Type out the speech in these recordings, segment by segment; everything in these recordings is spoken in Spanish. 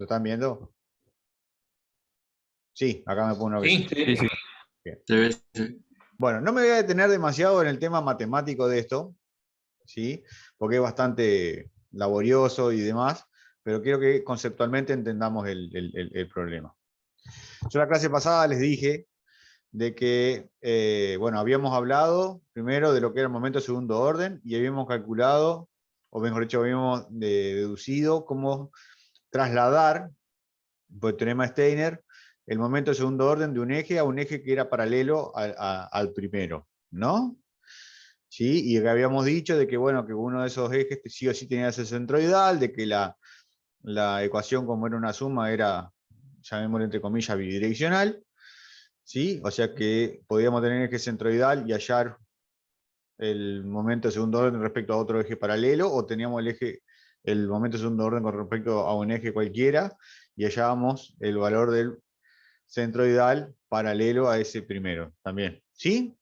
¿Lo están viendo? Sí, acá me pone Sí, que sí. Bien. Bueno, no me voy a detener demasiado en el tema matemático de esto, ¿sí? Porque es bastante laborioso y demás, pero quiero que conceptualmente entendamos el problema. Yo la clase pasada les dije de que, bueno, habíamos hablado primero de lo que era el momento de segundo orden y habíamos calculado, o mejor dicho, habíamos deducido cómo trasladar, por el teorema Steiner, el momento de segundo orden de un eje a un eje que era paralelo al primero, ¿no? ¿Sí? Y que habíamos dicho de que, bueno, que uno de esos ejes sí o sí tenía ese centroidal, de que la ecuación, como era una suma, era, llamémoslo entre comillas, bidireccional, ¿sí? O sea que podíamos tener eje centroidal y hallar el momento de segundo orden respecto a otro eje paralelo, o teníamos el momento de segundo orden con respecto a un eje cualquiera, y hallábamos el valor del centroidal paralelo a ese primero también. ¿Sí?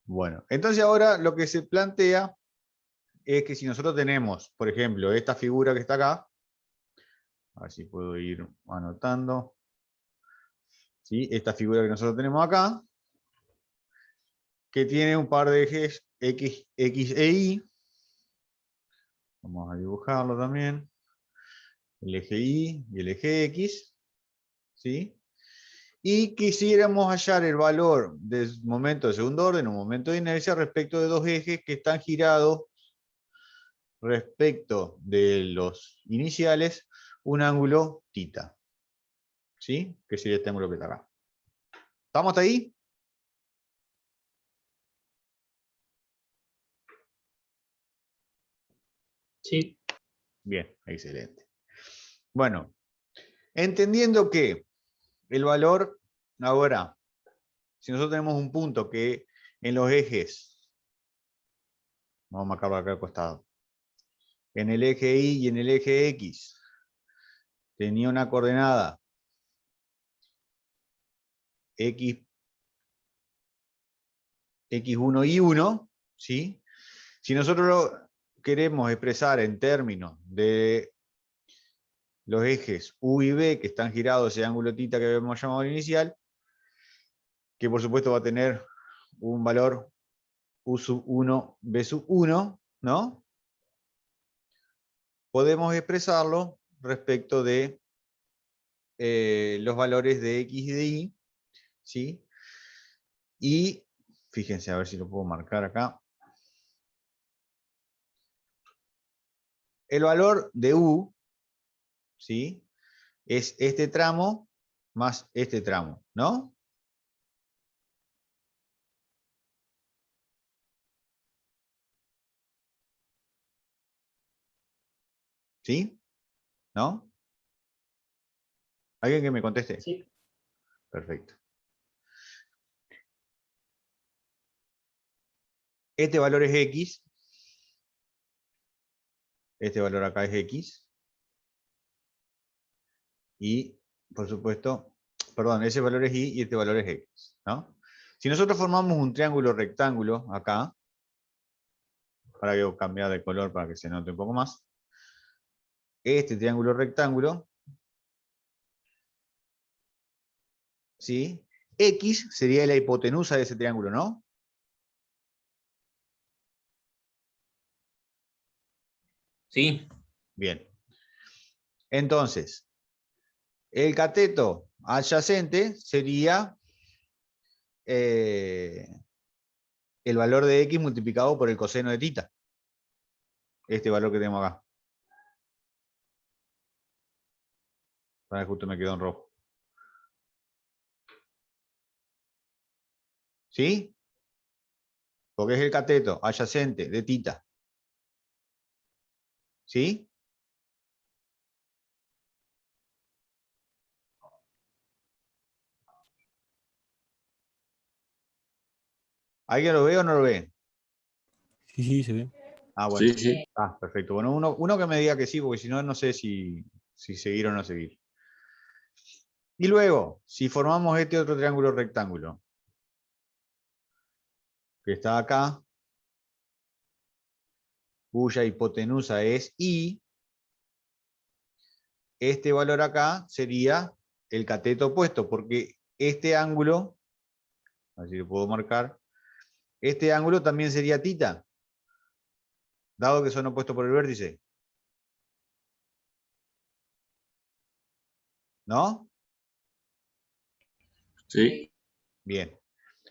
Bueno, entonces ahora lo que se plantea es que si nosotros tenemos, por ejemplo, esta figura que está acá, a ver si puedo ir anotando, ¿sí? Esta figura que nosotros tenemos acá, que tiene un par de ejes X e Y, vamos a dibujarlo también, el eje Y y el eje X, ¿sí? Y quisiéramos hallar el valor del momento de segundo orden o momento de inercia respecto de dos ejes que están girados respecto de los iniciales un ángulo θ, ¿sí? Que sería este ángulo que está acá. ¿Estamos hasta ahí? Sí. Bien, excelente. Bueno, entendiendo que el valor, ahora, si nosotros tenemos un punto que en los ejes, vamos a marcarlo acá al costado, en el eje Y y en el eje X, tenía una coordenada x1, y1, ¿sí? Si nosotros lo queremos expresar en términos de los ejes U y B, que están girados ese ángulo θ que habíamos llamado al inicial, que por supuesto va a tener un valor U sub 1, B sub 1, ¿no? Podemos expresarlo respecto de los valores de X y de Y, ¿sí? Y fíjense, a ver si lo puedo marcar acá. El valor de U, ¿sí? Es este tramo más este tramo, ¿no? ¿Sí? ¿No? ¿Alguien que me conteste? Sí. Perfecto. Este valor es X. Este valor acá es X. Y, por supuesto, perdón, ese valor es Y y este valor es X, ¿no? Si nosotros formamos un triángulo rectángulo acá, para que cambiar de color para que se note un poco más, este triángulo rectángulo, ¿sí? X sería la hipotenusa de ese triángulo, ¿no? Sí. Bien. Entonces, el cateto adyacente sería el valor de X multiplicado por el coseno de θ. Este valor que tenemos acá. Ahora justo me quedó en rojo. ¿Sí? Porque es el cateto adyacente de θ. ¿Sí? ¿Alguien lo ve o no lo ve? Sí, sí, se ve. Ah, bueno. Sí, sí. Ah, perfecto. Bueno, uno que me diga que sí, porque si no, no sé si seguir o no seguir. Y luego, si formamos este otro triángulo rectángulo, que está acá, cuya hipotenusa es Y, este valor acá sería el cateto opuesto, porque este ángulo, a ver si lo puedo marcar, este ángulo también sería tita, dado que son opuestos por el vértice. ¿No? Sí. Bien.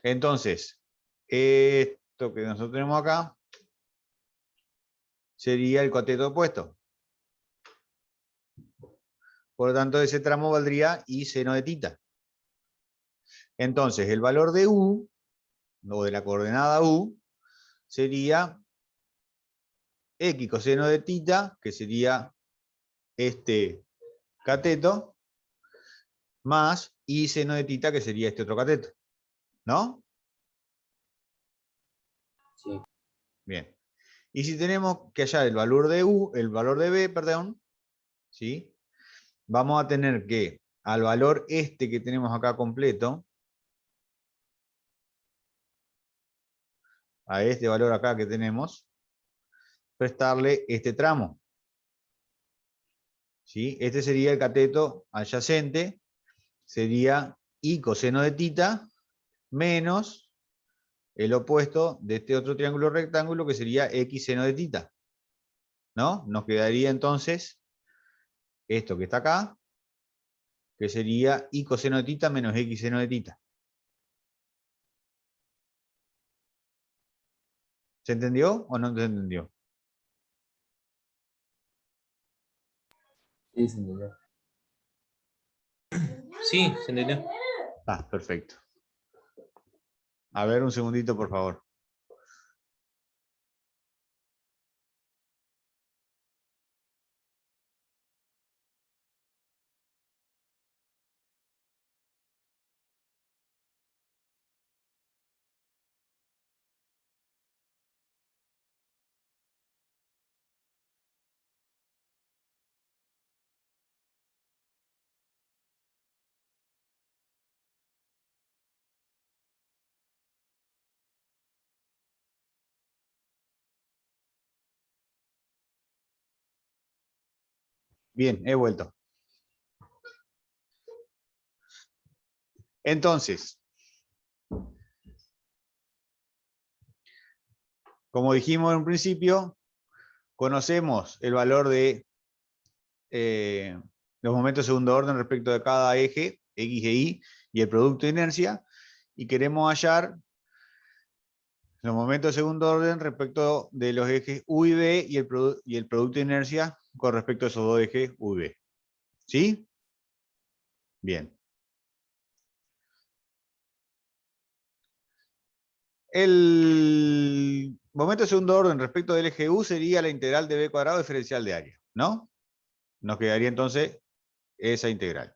Entonces, esto que nosotros tenemos acá sería el cateto opuesto. Por lo tanto, ese tramo valdría I seno de tita. Entonces, el valor de U, o de la coordenada U, sería X coseno de tita, que sería este cateto, más I seno de tita, que sería este otro cateto. ¿No? Sí. Bien. Y si tenemos que hallar el valor de U, el valor de B, perdón, ¿sí? Vamos a tener que al valor este que tenemos acá completo, a este valor acá que tenemos, prestarle este tramo. ¿Sí? Este sería el cateto adyacente, sería I coseno de tita menos el opuesto de este otro triángulo rectángulo que sería X seno de tita. ¿No? Nos quedaría entonces esto que está acá, que sería I coseno de tita menos X seno de tita. ¿Se entendió o no se entendió? Sí, se entendió. Sí, se entendió. Ah, perfecto. A ver, un segundito, por favor. Bien, he vuelto. Entonces, como dijimos en un principio, conocemos el valor de los momentos de segundo orden respecto de cada eje, X e Y, y el producto de inercia, y queremos hallar los momentos de segundo orden respecto de los ejes U y B y el producto de inercia con respecto a esos dos ejes U y B. ¿Sí? Bien. El momento de segundo orden respecto del eje U sería la integral de B cuadrado diferencial de área, ¿no? Nos quedaría entonces esa integral.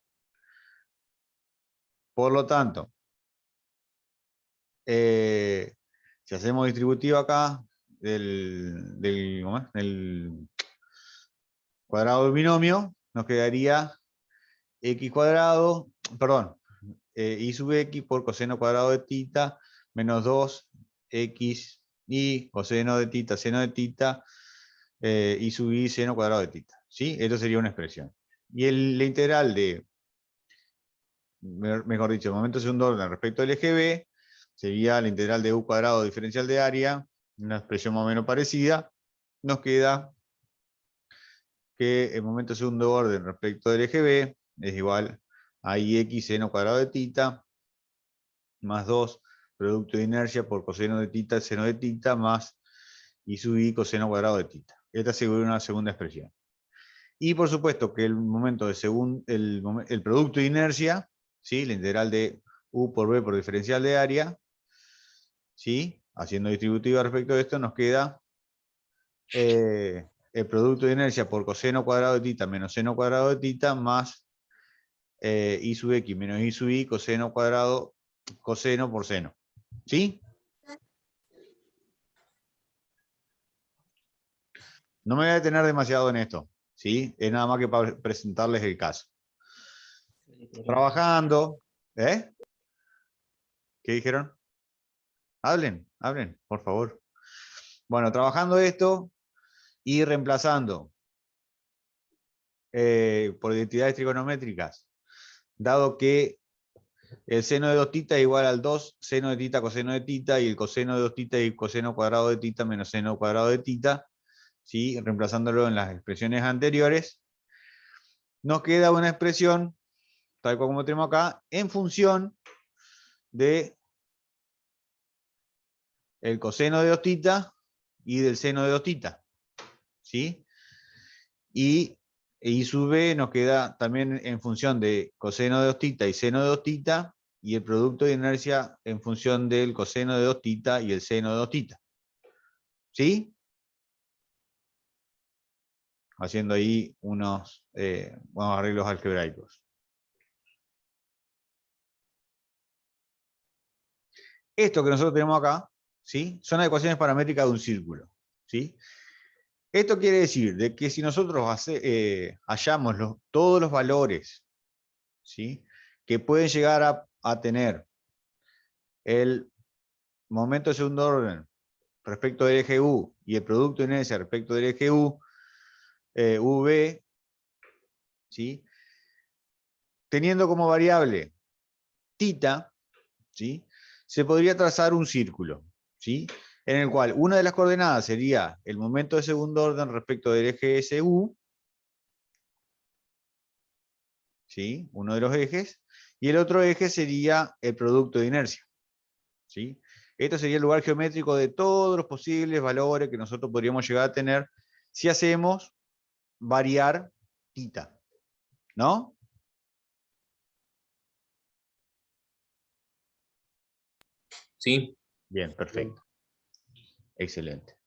Por lo tanto, si hacemos distributivo acá del cuadrado del binomio, nos quedaría x cuadrado, perdón, y sub x por coseno cuadrado de tita menos 2x y coseno de tita, seno de tita, y sub y seno cuadrado de tita. ¿Sí? Esto sería una expresión. Y la integral de, mejor dicho, el momento de segundo orden respecto del eje B, sería la integral de u cuadrado diferencial de área, una expresión más o menos parecida. Nos queda que el momento de segundo orden respecto del eje B es igual a ix seno cuadrado de tita más 2 producto de inercia por coseno de tita seno de tita más i sub i coseno cuadrado de tita. Esta sería una segunda expresión. Y por supuesto que el momento de el producto de inercia, ¿sí? La integral de u por b por diferencial de área, ¿sí? Haciendo distributiva respecto de esto, nos queda el producto de inercia por coseno cuadrado de tita menos seno cuadrado de tita más i sub x menos i sub i coseno cuadrado coseno por seno. ¿Sí? No me voy a detener demasiado en esto. ¿Sí? Es nada más que para presentarles el caso. Trabajando. ¿Eh? ¿Qué dijeron? Hablen, hablen, por favor. Bueno, trabajando esto y reemplazando por identidades trigonométricas, dado que el seno de 2θ es igual al 2 seno de θ coseno de θ, y el coseno de 2θ es coseno cuadrado de θ menos seno cuadrado de θ, ¿sí? Reemplazándolo en las expresiones anteriores, nos queda una expresión, tal como tenemos acá, en función de el coseno de 2θ y del seno de 2θ, ¿sí? Y I sub b nos queda también en función de coseno de 2θ y seno de 2θ, y el producto de inercia en función del coseno de 2θ y el seno de 2θ. ¿Sí? Haciendo ahí unos arreglos algebraicos. Esto que nosotros tenemos acá, ¿sí? Son las ecuaciones paramétricas de un círculo, ¿sí? Esto quiere decir de que si nosotros hallamos todos los valores, ¿sí?, que pueden llegar a tener el momento de segundo orden respecto del eje U y el producto de inercia respecto del eje U, UV, ¿sí?, teniendo como variable θ, ¿sí?, se podría trazar un círculo, ¿sí?, en el cual una de las coordenadas sería el momento de segundo orden respecto del eje SU, ¿sí?, uno de los ejes, y el otro eje sería el producto de inercia, ¿sí? Esto sería el lugar geométrico de todos los posibles valores que nosotros podríamos llegar a tener si hacemos variar θ, ¿no? Sí. Bien, perfecto. Excelente.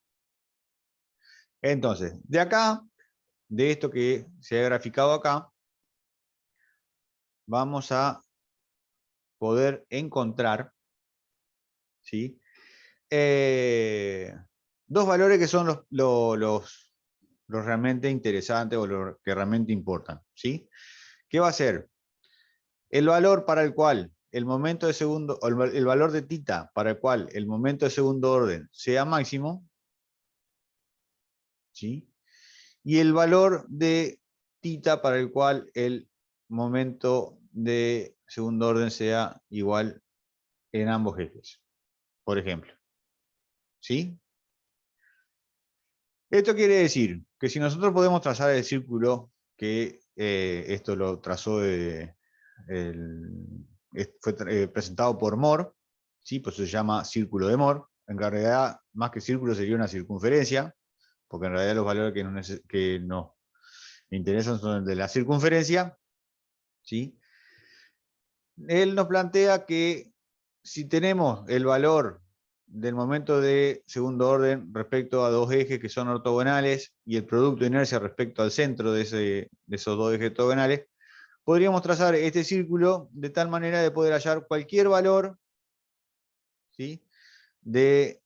Entonces, de acá, de esto que se ha graficado acá, vamos a poder encontrar, ¿sí?, dos valores que son los realmente interesantes o los que realmente importan, ¿sí? ¿Qué va a ser? El valor para el cual el momento de segundo, o el valor de θ para el cual el momento de segundo orden sea máximo, ¿sí?, y el valor de θ para el cual el momento de segundo orden sea igual en ambos ejes, por ejemplo. ¿Sí? Esto quiere decir que si nosotros podemos trazar el círculo, que esto lo trazó, fue presentado por Moore, ¿sí?, pues se llama círculo de Moore. En realidad, más que círculo sería una circunferencia, porque en realidad los valores que nos interesan son el de la circunferencia, ¿sí? Él nos plantea que si tenemos el valor del momento de segundo orden respecto a dos ejes que son ortogonales y el producto de inercia respecto al centro de esos dos ejes ortogonales, podríamos trazar este círculo de tal manera de poder hallar cualquier valor, ¿sí?, de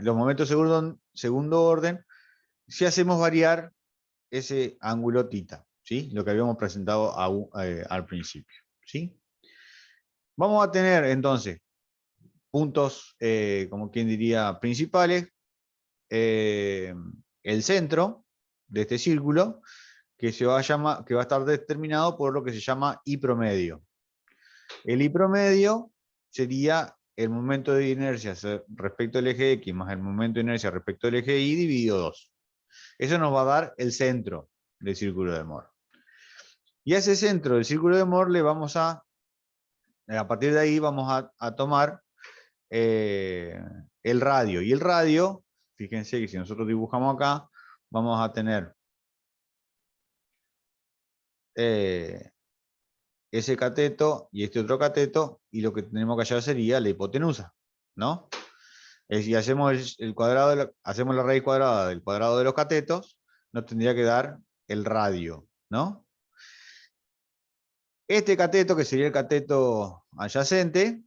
los momentos de segundo orden si hacemos variar ese ángulo θ, ¿sí?, lo que habíamos presentado al principio, ¿sí? Vamos a tener entonces puntos, como quien diría, principales, el centro de este círculo, que va a estar determinado por lo que se llama I promedio. El I promedio sería el momento de inercia respecto al eje X más el momento de inercia respecto al eje Y dividido 2. Eso nos va a dar el centro del círculo de Moore. Y a ese centro del círculo de Moore le vamos a partir de ahí vamos a tomar el radio. Y el radio, fíjense que si nosotros dibujamos acá, vamos a tener ese cateto y este otro cateto, y lo que tenemos que hallar sería la hipotenusa, ¿no? Si hacemos el cuadrado, hacemos la raíz cuadrada del cuadrado de los catetos, nos tendría que dar el radio, ¿no? Este cateto, que sería el cateto adyacente,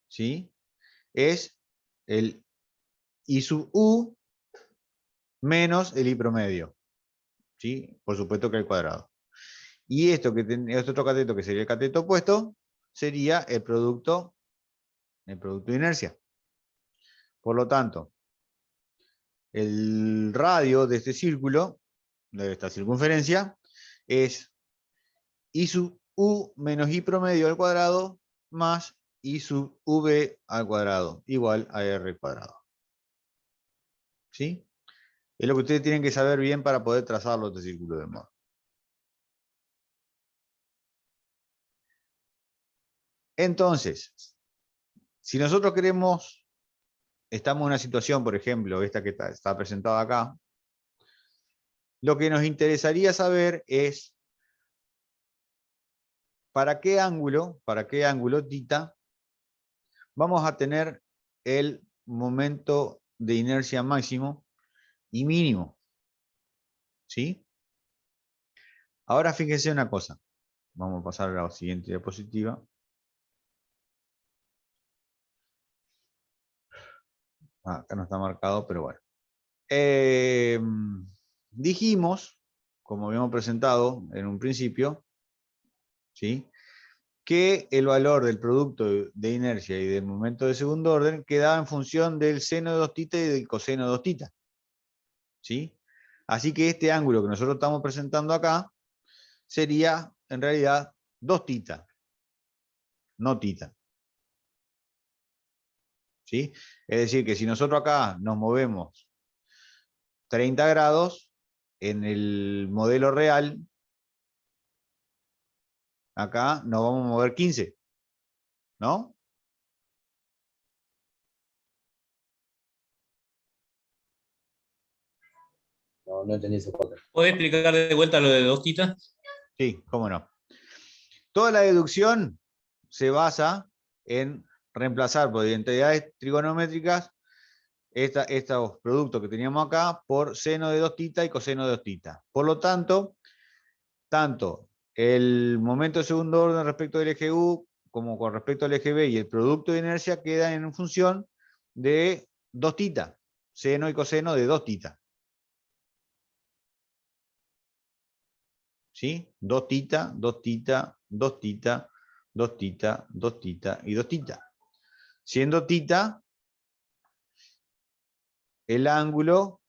¿sí?, es el I sub U menos el I promedio, ¿sí?, por supuesto que al cuadrado. Y este otro cateto, que sería el cateto opuesto, sería el producto de inercia. Por lo tanto, el radio de este círculo, de esta circunferencia, es I sub U menos I promedio al cuadrado más I sub V al cuadrado, igual a R cuadrado. ¿Sí? Es lo que ustedes tienen que saber bien para poder trazarlo este círculo de Moore. Entonces, si nosotros queremos, estamos en una situación, por ejemplo, esta que está presentada acá, lo que nos interesaría saber es para qué ángulo θ, vamos a tener el momento de inercia máximo y mínimo. ¿Sí? Ahora fíjense una cosa. Vamos a pasar a la siguiente diapositiva. Acá no está marcado, pero bueno. Dijimos, como habíamos presentado en un principio, ¿sí?, que el valor del producto de inercia y del momento de segundo orden quedaba en función del seno de 2θ y del coseno de 2θ. ¿Sí? Así que este ángulo que nosotros estamos presentando acá sería, en realidad, 2θ, no θ. ¿Sí? Es decir, que si nosotros acá nos movemos 30 grados, en el modelo real, acá nos vamos a mover 15, ¿no? No entendí esa parte. ¿Podés explicar de vuelta lo de 2θ? Sí, cómo no. Toda la deducción se basa en reemplazar por identidades trigonométricas estos productos que teníamos acá por seno de 2θ y coseno de 2θ. Por lo tanto, tanto el momento de segundo orden respecto del eje U como con respecto al eje B y el producto de inercia quedan en función de 2θ, seno y coseno de 2θ. ¿Sí? 2θ, 2θ, 2θ, 2θ, 2θ y 2θ. Siendo θ el ángulo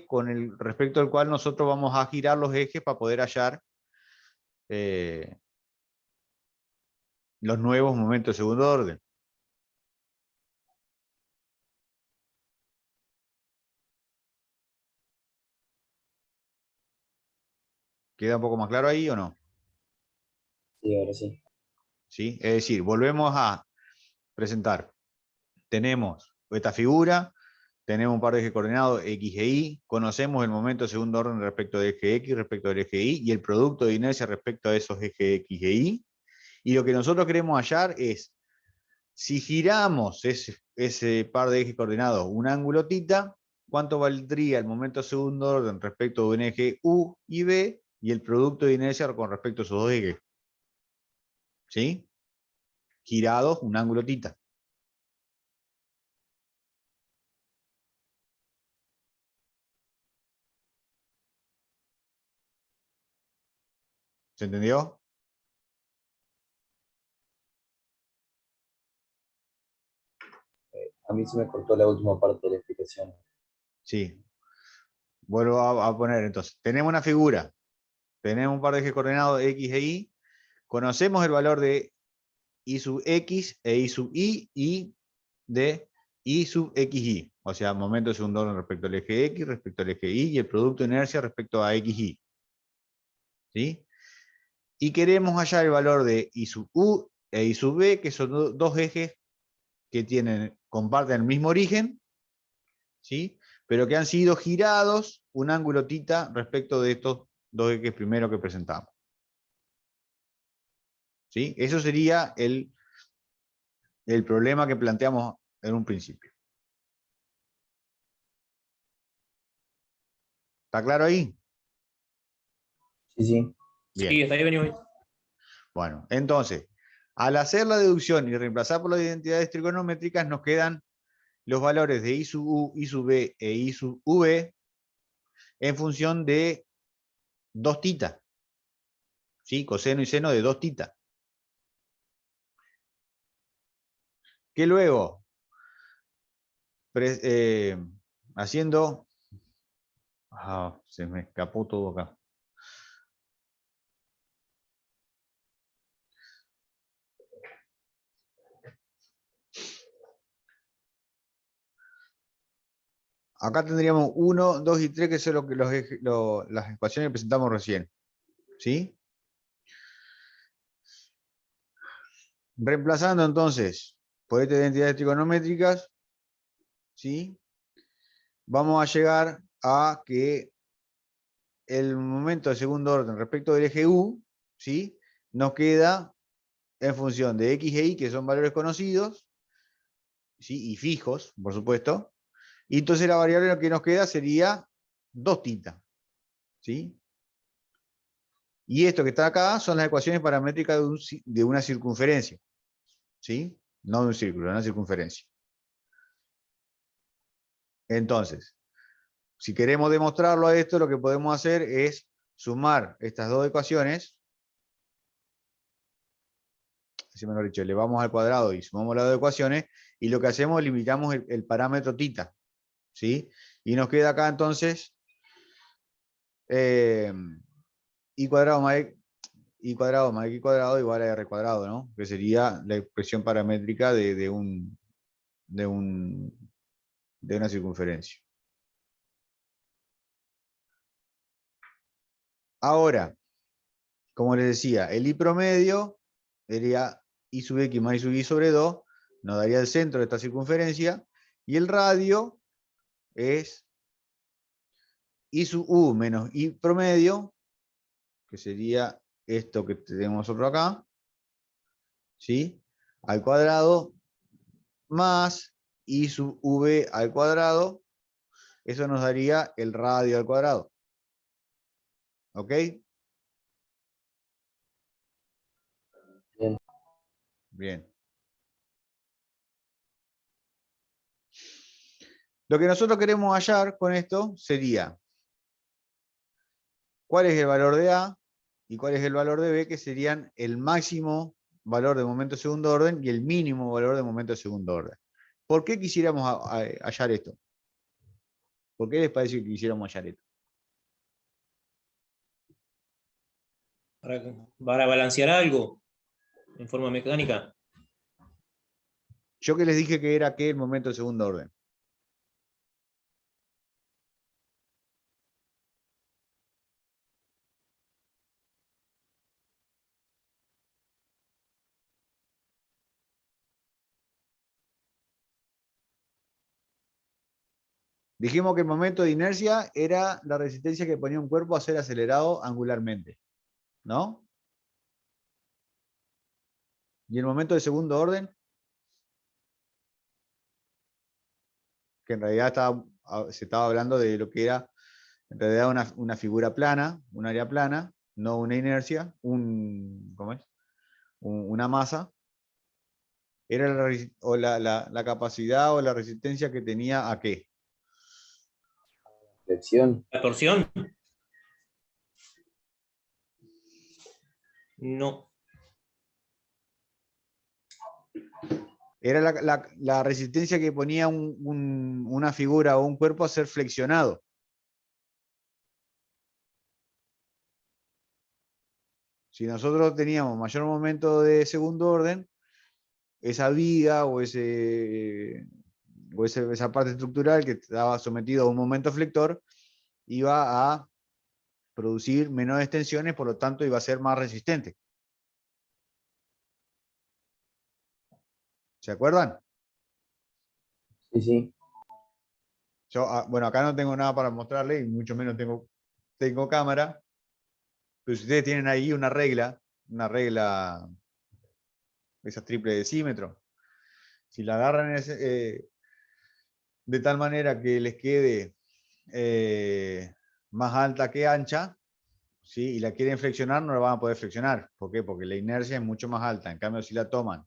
con el respecto al cual nosotros vamos a girar los ejes para poder hallar los nuevos momentos de segundo orden. ¿Queda un poco más claro ahí o no? Sí, ahora sí. ¿Sí? Es decir, volvemos a presentar. Tenemos esta figura, tenemos un par de ejes coordenados X e Y, conocemos el momento de segundo orden respecto del eje X, respecto del eje Y, y el producto de inercia respecto a esos ejes X e Y. Y lo que nosotros queremos hallar es, si giramos ese par de ejes coordenados un ángulo θ, ¿cuánto valdría el momento de segundo orden respecto de un eje U y B y el producto de inercia con respecto a esos dos ejes? ¿Sí? Girados un ángulo θ. ¿Se entendió? A mí se me cortó la última parte de la explicación. Sí. Vuelvo a poner entonces. Tenemos una figura. Tenemos un par de ejes coordenados X e Y. Conocemos el valor de I sub X e I sub Y y de I sub XY. O sea, momento de segundo orden respecto al eje X, respecto al eje Y y el producto de inercia respecto a XY. ¿Sí? Y queremos hallar el valor de I sub U e I sub B, que son dos ejes que comparten el mismo origen, ¿sí?, pero que han sido girados un ángulo θ respecto de estos dos ejes primeros que presentamos. ¿Sí? Eso sería el problema que planteamos en un principio. ¿Está claro ahí? Sí, sí. Bien. Sí, hasta ahí venimos. Bueno, entonces, al hacer la deducción y reemplazar por las identidades trigonométricas, nos quedan los valores de I sub U, I sub B e I sub V en función de 2θ. ¿Sí? Coseno y seno de 2θ. Que luego, haciendo Se me escapó todo acá. Acá tendríamos 1, 2 y 3, que son las ecuaciones que presentamos recién. ¿Sí? Reemplazando entonces por estas identidades trigonométricas, ¿sí? Vamos a llegar a que el momento de segundo orden respecto del eje U, ¿sí? Nos queda en función de X e Y, que son valores conocidos, ¿sí? Y fijos, por supuesto. Y entonces la variable que nos queda sería 2θ, ¿sí? Y esto que está acá son las ecuaciones paramétricas de una circunferencia, ¿sí? No de un círculo, de una circunferencia. Entonces, si queremos demostrarlo a esto, lo que podemos hacer es sumar estas dos ecuaciones, así mejor dicho, elevamos al cuadrado y sumamos las dos ecuaciones, y lo que hacemos es limitamos el parámetro θ, ¿sí? Y nos queda acá entonces y cuadrado más y cuadrado más x cuadrado igual a r cuadrado, ¿no? Que sería la expresión paramétrica de una circunferencia. Ahora, como les decía, el I promedio sería I sub x más I sub y sobre 2, nos daría el centro de esta circunferencia, y el radio es I sub u menos I promedio, que sería esto que tenemos nosotros acá, ¿sí? Al cuadrado, más I sub v al cuadrado, eso nos daría el radio al cuadrado. ¿Ok? Bien. Bien. Lo que nosotros queremos hallar con esto sería cuál es el valor de A y cuál es el valor de B, que serían el máximo valor de momento de segundo orden y el mínimo valor de momento de segundo orden. ¿Por qué quisiéramos hallar esto? ¿Por qué les parece que quisiéramos hallar esto? Para balancear algo en forma mecánica. Yo que les dije que era ¿qué? El momento de segundo orden. Dijimos que el momento de inercia era la resistencia que ponía un cuerpo a ser acelerado angularmente, ¿no? Y el momento de segundo orden, que en realidad se estaba hablando de lo que era en realidad una figura plana, un área plana, no una inercia, ¿cómo es? Una masa, era la capacidad o la resistencia que tenía ¿a qué? Flexión. ¿La torsión? No. Era la resistencia que ponía una figura o un cuerpo a ser flexionado. Si nosotros teníamos mayor momento de segundo orden, esa viga o esa parte estructural que estaba sometido a un momento flector iba a producir menores tensiones, por lo tanto iba a ser más resistente. ¿Se acuerdan? Sí, sí. Yo, bueno, acá no tengo nada para mostrarle y mucho menos tengo cámara, pero si ustedes tienen ahí una regla, esa triple decímetro, si la agarran de tal manera que les quede más alta que ancha, ¿sí? Y la quieren flexionar, no la van a poder flexionar. ¿Por qué? Porque la inercia es mucho más alta. En cambio, si la toman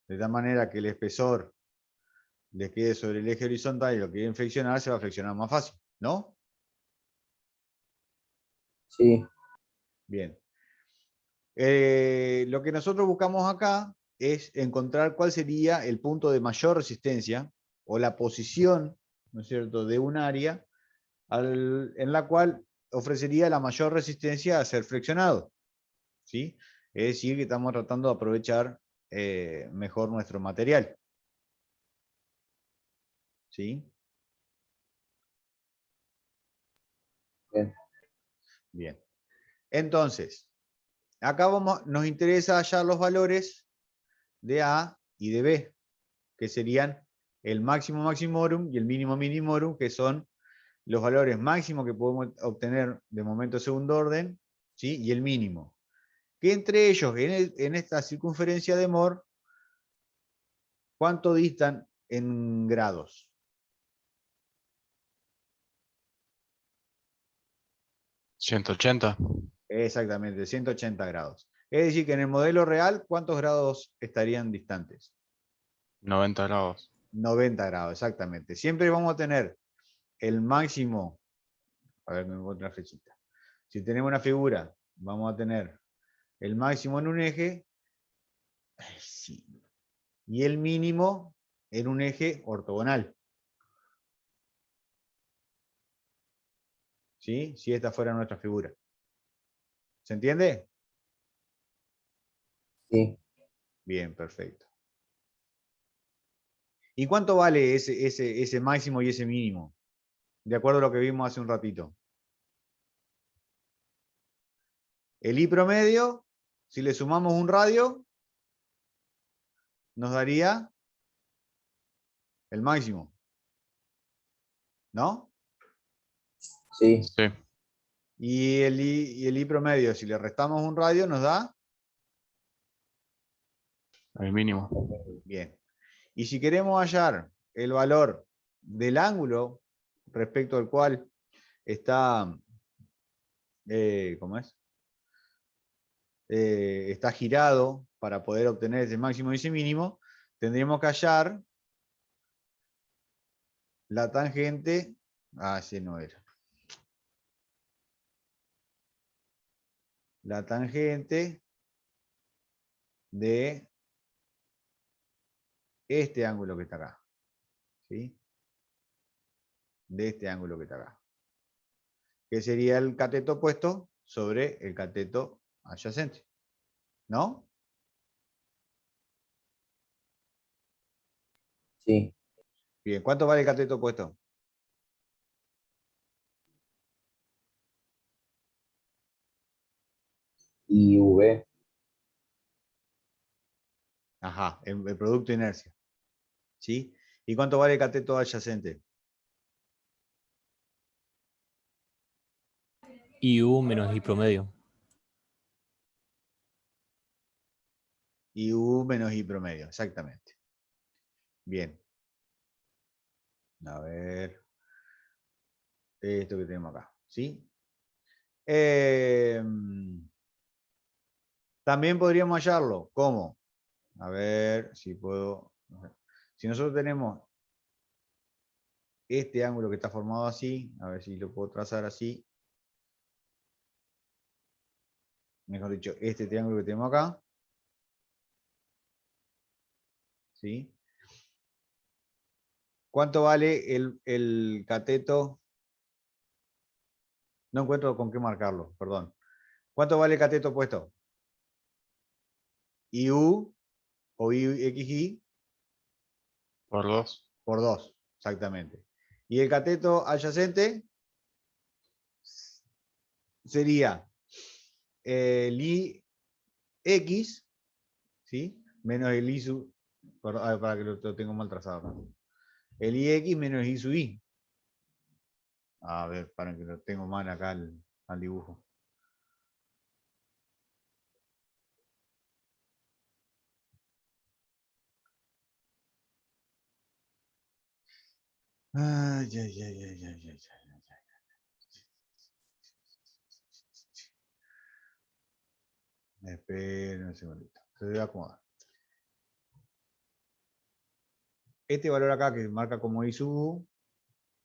de tal manera que el espesor les quede sobre el eje horizontal y lo quieren flexionar, se va a flexionar más fácil, ¿no? Sí. Bien. Lo que nosotros buscamos acá es encontrar cuál sería el punto de mayor resistencia o la posición, ¿no es cierto?, de un área en la cual ofrecería la mayor resistencia a ser flexionado, ¿sí? Es decir, que estamos tratando de aprovechar mejor nuestro material, ¿sí? Bien. Bien. Entonces, acá nos interesa hallar los valores de A y de B, que serían el máximo maximorum y el mínimo minimorum, que son los valores máximos que podemos obtener de momento de segundo orden, ¿sí? Y el mínimo. Que entre ellos, en esta circunferencia de Moore, ¿cuánto distan en grados? 180. Exactamente, 180 grados. Es decir, que en el modelo real, ¿cuántos grados estarían distantes? 90 grados. 90 grados, exactamente. Siempre vamos a tener el máximo. A ver, me encuentro una flechita. Si tenemos una figura, vamos a tener el máximo en un eje, sí, y el mínimo en un eje ortogonal. ¿Sí? Si esta fuera nuestra figura. ¿Se entiende? Sí. Bien, perfecto. ¿Y cuánto vale ese máximo y ese mínimo? De acuerdo a lo que vimos hace un ratito. El I promedio, si le sumamos un radio, nos daría el máximo. ¿No? Sí. Sí. Y el I promedio, si le restamos un radio, nos da. El mínimo. Bien. Y si queremos hallar el valor del ángulo respecto al cual está, ¿cómo es? Está girado para poder obtener ese máximo y ese mínimo, tendríamos que hallar la tangente. Ah, ese no era. La tangente de este ángulo que está acá. ¿Sí? De este ángulo que está acá. Que sería el cateto opuesto sobre el cateto adyacente. ¿No? Sí. Bien, ¿cuánto vale el cateto opuesto? Y V. Ajá, el producto de inercia. ¿Sí? ¿Y cuánto vale el cateto adyacente? IU menos I promedio. Y U menos I promedio, exactamente. Bien. A ver. Esto que tenemos acá. ¿Sí? También podríamos hallarlo. ¿Cómo? A ver si puedo. Si nosotros tenemos este ángulo que está formado así, a ver si lo puedo trazar así. Mejor dicho, este triángulo que tenemos acá. ¿Sí? ¿Cuánto vale el cateto? No encuentro con qué marcarlo, perdón. ¿Cuánto vale el cateto opuesto? IU o IXI Por 2. por 2, exactamente. Y el cateto adyacente sería el IX, ¿sí? Menos el I sub, para que lo tengo mal trazado, ¿no? El IX menos el I sub I. A ver, para que lo tengo mal acá al dibujo. Ay, ay, ay, ay, ay, ay, ay. Esperen un segundito. Se debe acomodar. Este valor acá que marca como I sub U,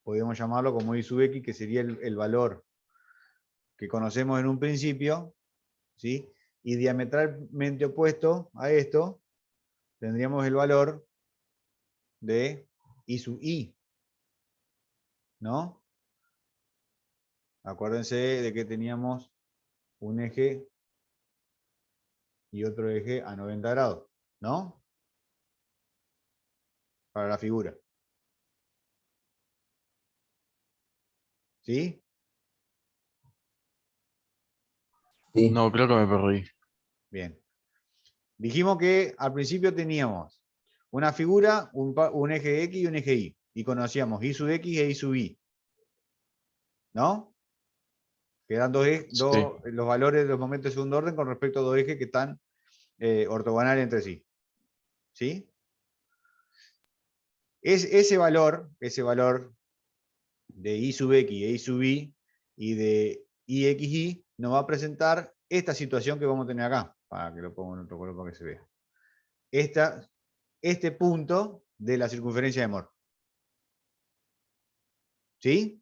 podríamos llamarlo como I sub X, que sería el valor que conocemos en un principio, ¿sí? Y diametralmente opuesto a esto, tendríamos el valor de I sub I, ¿no? Acuérdense de que teníamos un eje y otro eje a 90 grados, ¿no? Para la figura. ¿Sí? Sí. No, creo que me perdí. Bien. Dijimos que al principio teníamos una figura, un eje X y un eje Y. Y conocíamos Y sub X e Y sub Y. ¿No? Que eran Sí. los valores de los momentos de segundo orden con respecto a dos ejes que están ortogonales entre sí. ¿Sí? Ese valor de Y sub X e Y sub Y y de IXY nos va a presentar esta situación que vamos a tener acá, para que lo ponga en otro color para que se vea. Este punto de la circunferencia de Moore. ¿Sí?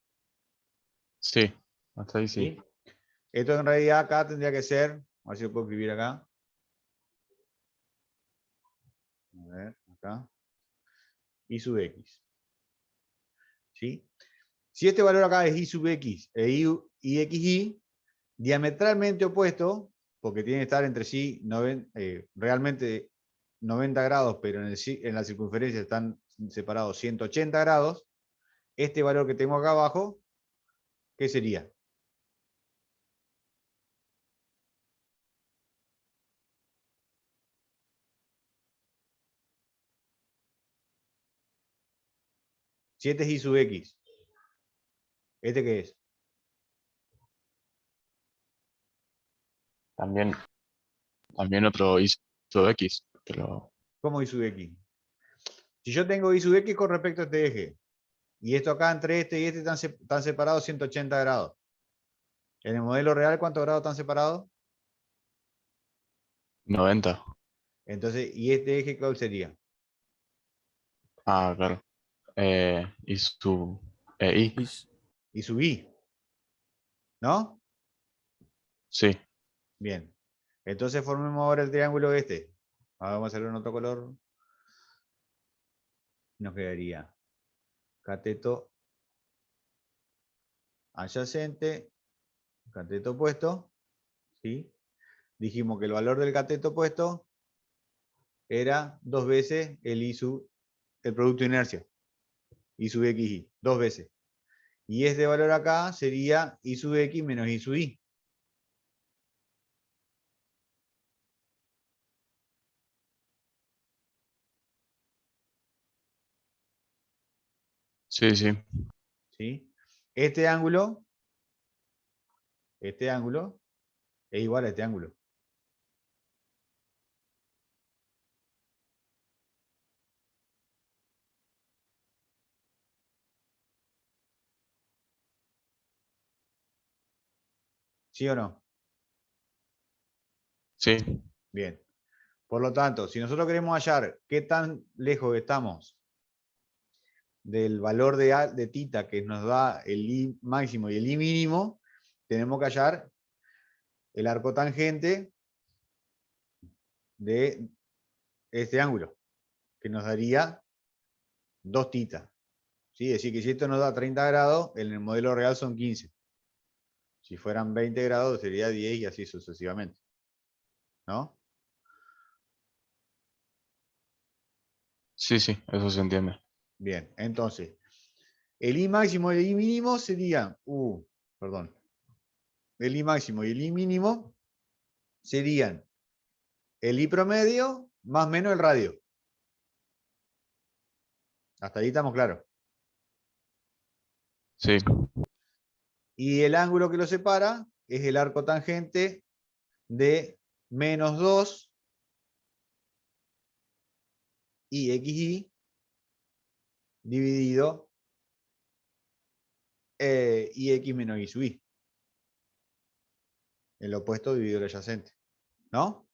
Sí. Hasta ahí sí. ¿Sí? Esto en realidad acá tendría que ser, a ver si lo puedo escribir acá. A ver, acá. Y sub X. ¿Sí? Si este valor acá es Y sub X e IXY, diametralmente opuesto, porque tiene que estar entre sí realmente 90 grados, pero en la circunferencia están separados 180 grados, este valor que tengo acá abajo, ¿qué sería? Si este es Y sub X, ¿este qué es? También otro hizo X, pero ¿Cómo Y sub X? Si yo tengo Y sub X con respecto a este eje, y esto acá entre este y este están separados 180 grados. En el modelo real, ¿cuántos grados están separados? 90. Entonces, ¿y este eje cuál sería? Ah, claro. Y su I. Y s- Y sub Y, ¿no? Sí. Bien. Entonces formemos ahora el triángulo este. Ahora vamos a hacerlo en otro color. Nos quedaría cateto adyacente, cateto opuesto. ¿Sí? Dijimos que el valor del cateto opuesto era 2 veces el producto de inercia. Y sub XY. 2 veces. Y este valor acá sería Y sub X menos Y sub Y. Sí, sí. ¿Sí? Este ángulo es igual a este ángulo. ¿Sí o no? Sí. Bien. Por lo tanto, si nosotros queremos hallar qué tan lejos estamos del valor de tita que nos da el I máximo y el I mínimo, tenemos que hallar el arco tangente de este ángulo, que nos daría 2 tita. ¿Sí? Es decir, que si esto nos da 30 grados, en el modelo real son 15. Si fueran 20 grados sería 10 y así sucesivamente. ¿No? Sí, sí, eso se entiende. Bien, entonces, el I máximo y el I mínimo serían, perdón, el I máximo y el I mínimo serían el I promedio más menos el radio. Hasta ahí estamos claros. Sí. Y el ángulo que lo separa es el arco tangente de menos 2 IXY dividido IX menos Y sub Y. El opuesto dividido el adyacente. ¿No?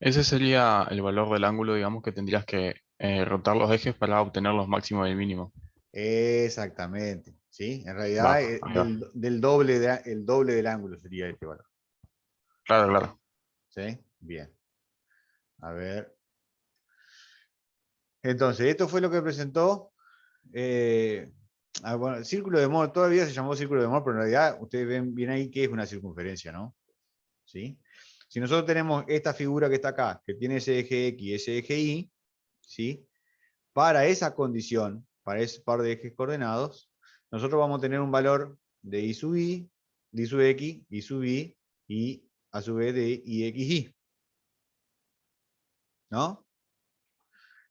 Ese sería el valor del ángulo, digamos, que tendrías que rotar los ejes para obtener los máximos y el mínimo. Exactamente. ¿Sí? En Va, realidad, ahí va. el doble del ángulo sería este valor. Claro, claro. ¿Sí? Bien. A ver. Entonces, esto fue lo que presentó. Bueno, el círculo de Mohr, todavía se llamó círculo de Mohr, pero en realidad ustedes ven bien ahí que es una circunferencia, ¿no? ¿Sí? Si nosotros tenemos esta figura que está acá, que tiene ese eje X y ese eje Y, ¿sí? Para esa condición, para ese par de ejes coordenados, nosotros vamos a tener un valor de I sub I, de I sub X, I sub Y, y a su vez de IXY. ¿No?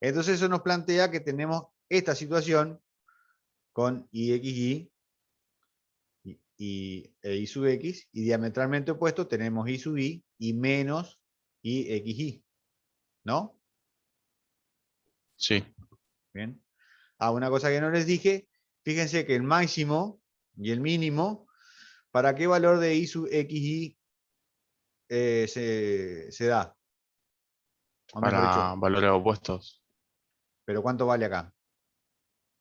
Entonces eso nos plantea que tenemos esta situación con IXY e I sub X, y diametralmente opuesto tenemos I sub y menos IXY. ¿No? Sí. Bien. Una cosa que no les dije, fíjense que el máximo y el mínimo, ¿para qué valor de I sub XY se da? O mejor Para dicho, valores opuestos. ¿pero cuánto vale acá?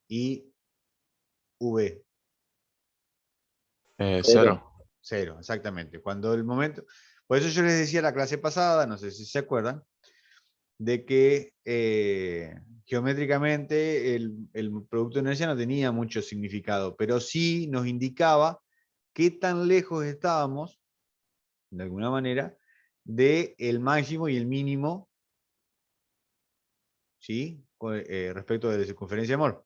I V. Cero. 0. Cero, exactamente. Cuando el momento. Por eso yo les decía la clase pasada, no sé si se acuerdan, de que geométricamente el producto de inercia no tenía mucho significado, pero sí nos indicaba qué tan lejos estábamos, de alguna manera, del máximo y el mínimo, ¿sí? Respecto de la circunferencia de Mohr.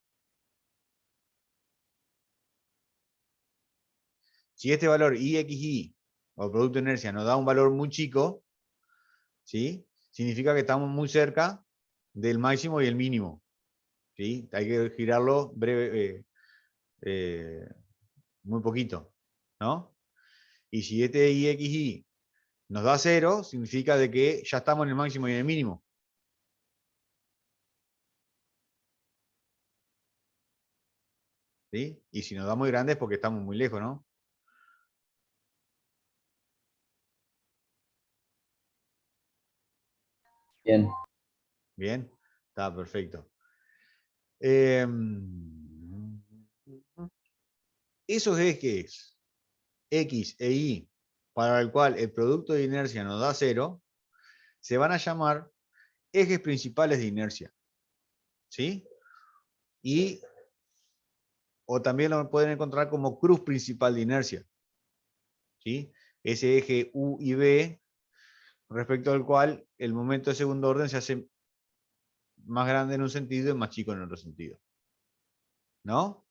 Si este valor IXY, o producto de inercia, nos da un valor muy chico, ¿sí? Significa que estamos muy cerca del máximo y el mínimo. ¿Sí? Hay que girarlo breve, muy poquito, ¿no? Y si este IXY nos da 0, significa de que ya estamos en el máximo y en el mínimo. ¿Sí? Y si nos da muy grande es porque estamos muy lejos, ¿no? Bien. Bien, está perfecto. Eh, esos ejes X e Y, para el cual el producto de inercia nos da 0, se van a llamar ejes principales de inercia. ¿Sí? Y, o también lo pueden encontrar como cruz principal de inercia. ¿Sí? Ese eje U y B, respecto al cual el momento de segundo orden se hace más grande en un sentido y más chico en otro sentido. ¿No?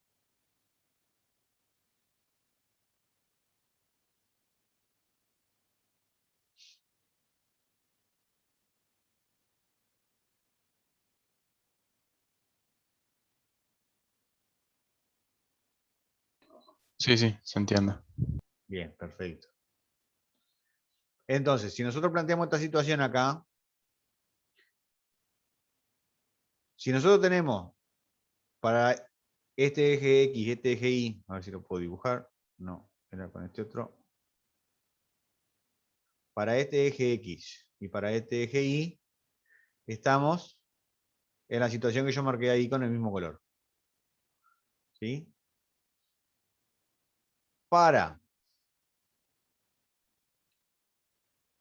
Sí, sí, se entiende. Bien, perfecto. Entonces, si nosotros planteamos esta situación acá, si nosotros tenemos para este eje X y este eje Y, a ver si lo puedo dibujar, no, era con este otro. Para este eje X y para este eje Y, estamos en la situación que yo marqué ahí con el mismo color. ¿Sí? Para,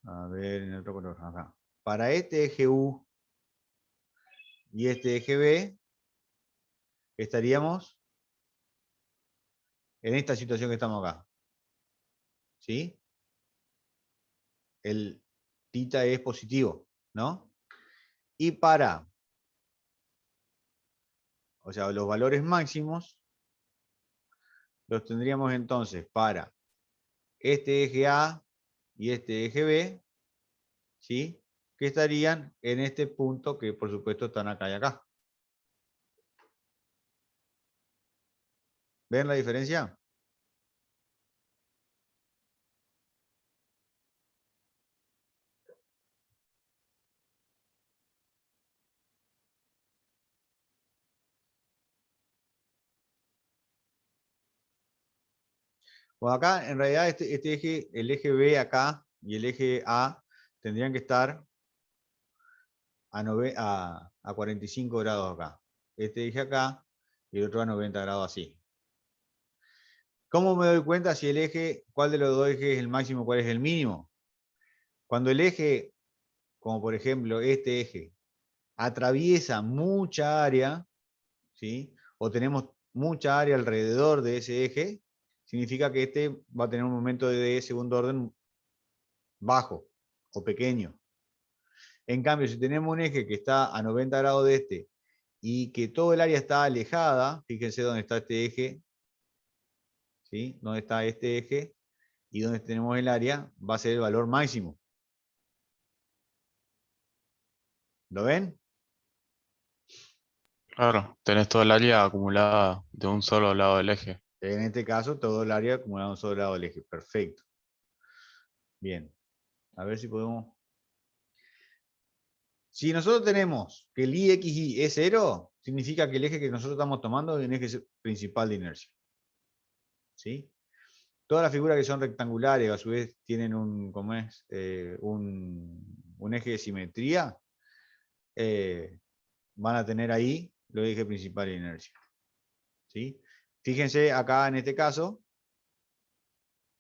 a ver, en otro color, acá. Para este eje U y este eje B, estaríamos en esta situación que estamos acá. ¿Sí? El θ es positivo, ¿no? Y para, o sea, los valores máximos, los tendríamos entonces para este eje A y este eje B, ¿sí? Que estarían en este punto que por supuesto están acá y acá. ¿Ven la diferencia? Bueno, acá en realidad este eje, el eje B acá y el eje A tendrían que estar a 45 grados acá. Este eje acá y el otro a 90 grados así. ¿Cómo me doy cuenta si el eje, cuál de los dos ejes es el máximo, cuál es el mínimo? Cuando el eje, como por ejemplo este eje, atraviesa mucha área, ¿sí? O tenemos mucha área alrededor de ese eje, significa que este va a tener un momento de segundo orden bajo o pequeño. En cambio, si tenemos un eje que está a 90 grados de este y que todo el área está alejada, fíjense dónde está este eje, ¿sí? Dónde está este eje y donde tenemos el área, va a ser el valor máximo. ¿Lo ven? Claro, tenés todo el área acumulada de un solo lado del eje. En este caso, todo el área acumulado en un solo lado del eje. Perfecto. Bien. A ver si podemos... Si nosotros tenemos que el IXY es 0, significa que el eje que nosotros estamos tomando es un eje principal de inercia. ¿Sí? Todas las figuras que son rectangulares, a su vez tienen un, ¿cómo es? Un eje de simetría, van a tener ahí los ejes principales de inercia. ¿Sí? Fíjense acá en este caso,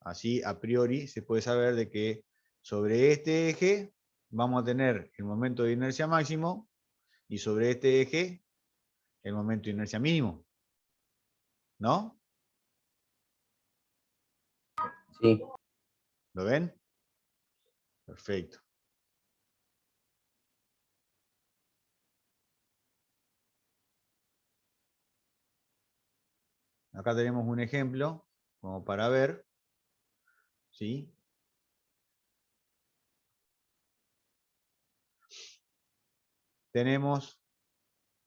así a priori se puede saber de que sobre este eje vamos a tener el momento de inercia máximo y sobre este eje el momento de inercia mínimo. ¿No? Sí. ¿Lo ven? Perfecto. Acá tenemos un ejemplo como para ver, ¿sí? Tenemos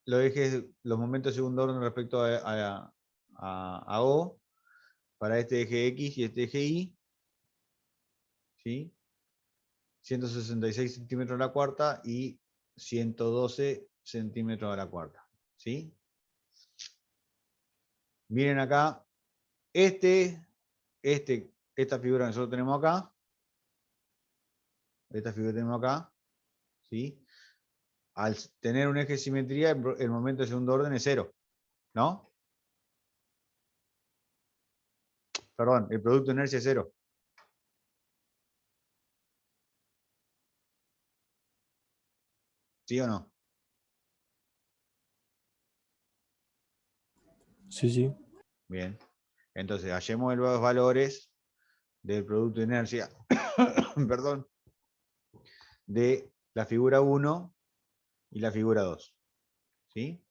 los ejes, los momentos de segundo orden respecto a O, para este eje X y este eje Y, ¿sí? 166 centímetros a la cuarta y 112 centímetros a la cuarta, ¿sí? Miren acá, esta figura que nosotros tenemos acá, esta figura que tenemos acá, ¿sí? Al tener un eje de simetría, el momento de segundo orden es 0, ¿no? Perdón, el producto de inercia es 0. ¿Sí o no? Sí, sí. Bien. Entonces, hallemos los valores del producto de inercia, perdón, de la figura 1 y la figura 2. ¿Sí?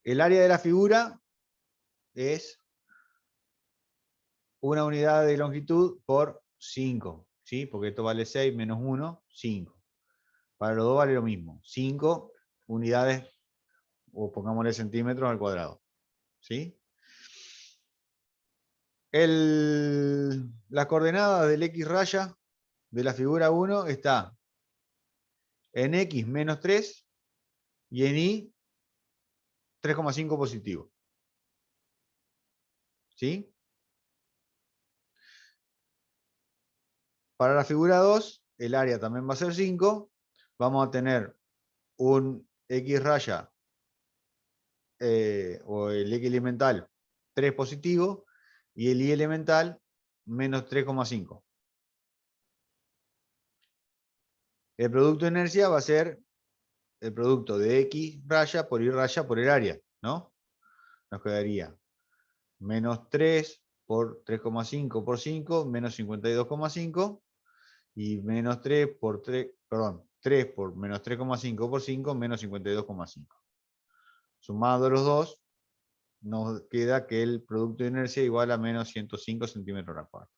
El área de la figura es una unidad de longitud por 5, ¿sí? Porque esto vale 6 menos 1, 5. Para los dos vale lo mismo, 5 unidades, o pongámosle centímetros al cuadrado. ¿Sí? Las coordenadas del X raya de la figura 1 está en X menos 3 y en Y 3,5 positivo. ¿Sí? Para la figura 2, el área también va a ser 5. Vamos a tener un X raya o el X elemental 3 positivo y el Y elemental menos 3,5. El producto de inercia va a ser el producto de X raya por Y raya por el área, ¿no? Nos quedaría menos 3 por 3,5 por 5, menos 52,5, y menos 3 por 3, perdón, 3 por menos 3,5 por 5, menos 52,5. Sumando los dos, nos queda que el producto de inercia igual a menos 105 centímetros a la cuarta.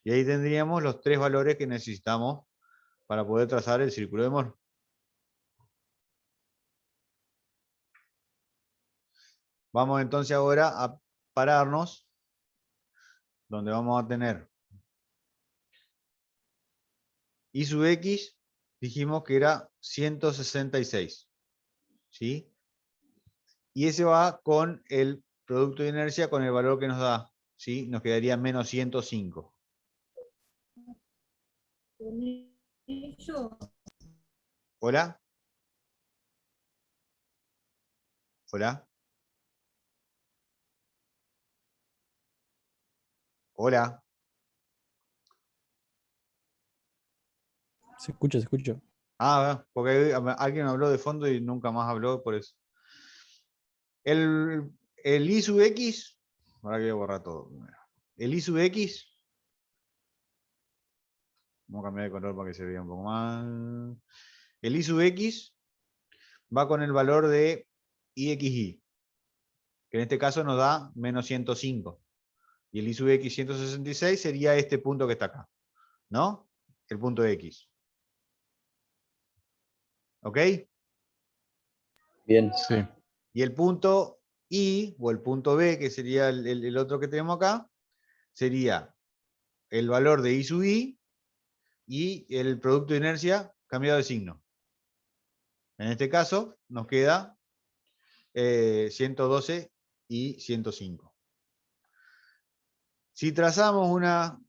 Y ahí tendríamos los tres valores que necesitamos para poder trazar el círculo de Mohr. Vamos entonces ahora a pararnos, donde vamos a tener Y sub X, dijimos que era 166. ¿Sí? Y ese va con el producto de inercia con el valor que nos da. ¿Sí? Nos quedaría menos 105. ¿Hola? ¿Hola? ¿Hola? Se escucha, se escucha. Ah, porque alguien habló de fondo y nunca más habló por eso. El I sub X, ahora que voy a borrar todo primero. El I sub X, vamos a cambiar de color para que se vea un poco más. El I sub X va con el valor de IXY, que en este caso nos da menos 105. Y el I sub X 166 sería este punto que está acá, ¿no? El punto X. ¿Ok? Bien. Sí. Y el punto I, o el punto B, que sería el otro que tenemos acá, sería el valor de I sub I y el producto de inercia cambiado de signo. En este caso nos queda 112 y 105. Si trazamos una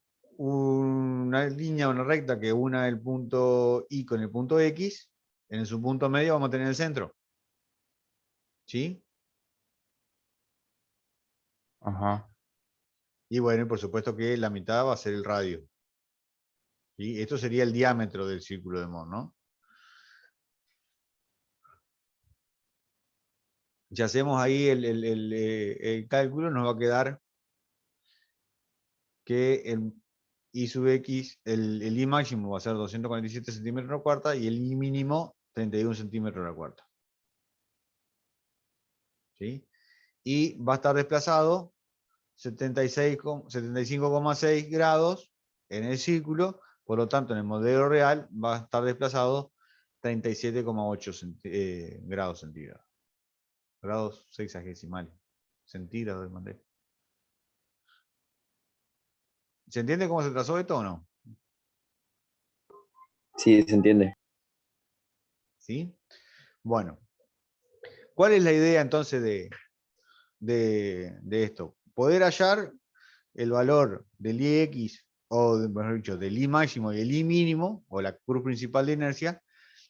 línea, una recta que una el punto I con el punto X, en su punto medio vamos a tener el centro. ¿Sí? Ajá. Y bueno, y por supuesto que la mitad va a ser el radio. ¿Sí? Esto sería el diámetro del círculo de Mohr, ¿no? Si hacemos ahí el cálculo, nos va a quedar que el I sub X, el I máximo va a ser 247 centímetros a la cuarta y el I mínimo 31 centímetros a la cuarta. ¿Sí? Y va a estar desplazado 75,6 grados en el círculo, por lo tanto en el modelo real va a estar desplazado 37,8 grados centígrados. Grados sexagesimales. Centígrados, mandé. ¿Se entiende cómo se trazó esto o no? Sí, se entiende. ¿Sí? Bueno, ¿cuál es la idea entonces de esto? Poder hallar el valor del IX, o mejor dicho, del I máximo y el I mínimo, o la curva principal de inercia,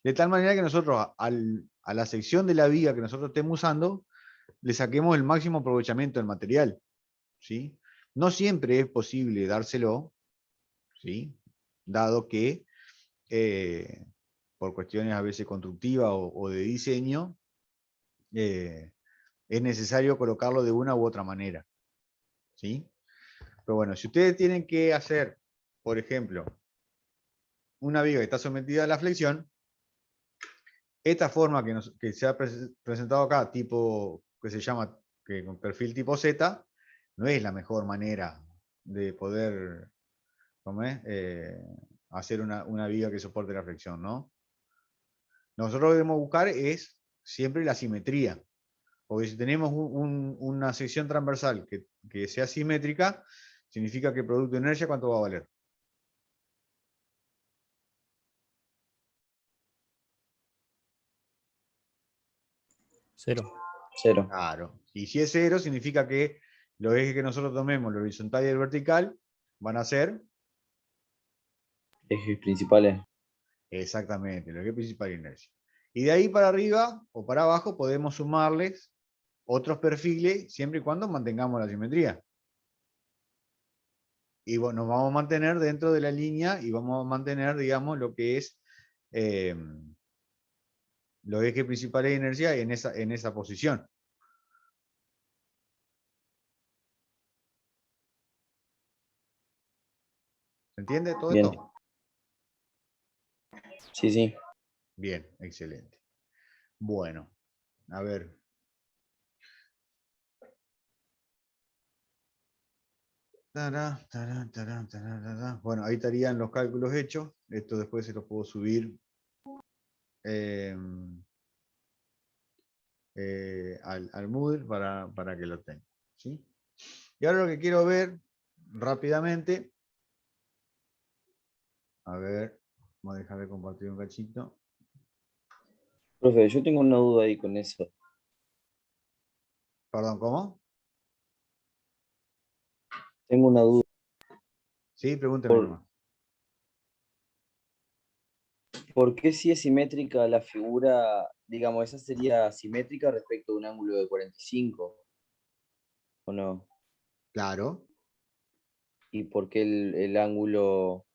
de tal manera que nosotros a la sección de la viga que nosotros estemos usando, le saquemos el máximo aprovechamiento del material. ¿Sí? No siempre es posible dárselo, ¿sí? Dado que por cuestiones a veces constructivas o de diseño, es necesario colocarlo de una u otra manera. ¿Sí? Pero bueno, si ustedes tienen que hacer, por ejemplo, una viga que está sometida a la flexión, esta forma que se ha presentado acá, tipo, que se llama con perfil tipo Z, no es la mejor manera de poder, ¿cómo es? Hacer una viga que soporte la flexión, ¿no? Nosotros lo que debemos buscar es siempre la simetría. Porque si tenemos una sección transversal que sea simétrica, significa que el producto de inercia, ¿cuánto va a valer? Cero. 0. Claro. Y si es cero, significa que los ejes que nosotros tomemos, el horizontal y el vertical, van a ser Ejes principales. exactamente el eje principal de inercia. Y de ahí para arriba o para abajo podemos sumarles otros perfiles siempre y cuando mantengamos la simetría. Y bueno, nos vamos a mantener dentro de la línea y vamos a mantener, digamos, lo que es los ejes principales de inercia en esa posición. ¿Se entiende todo Bien. esto? Sí, sí. Bien, excelente. Bueno, a ver. Tará, tará, tará, tará, tará. Bueno, ahí estarían los cálculos hechos. Esto después se los puedo subir al Moodle para que lo tengan. ¿Sí? Y ahora lo que quiero ver rápidamente, a ver, vamos a dejar de compartir un cachito. Profe, yo tengo una duda ahí con eso. Perdón, ¿cómo? Tengo una duda. Sí, pregúnteme ¿Por, nomás. ¿por qué si es simétrica la figura, digamos, esa sería simétrica respecto a un ángulo de 45? ¿O no? Claro. ¿Y por qué el ángulo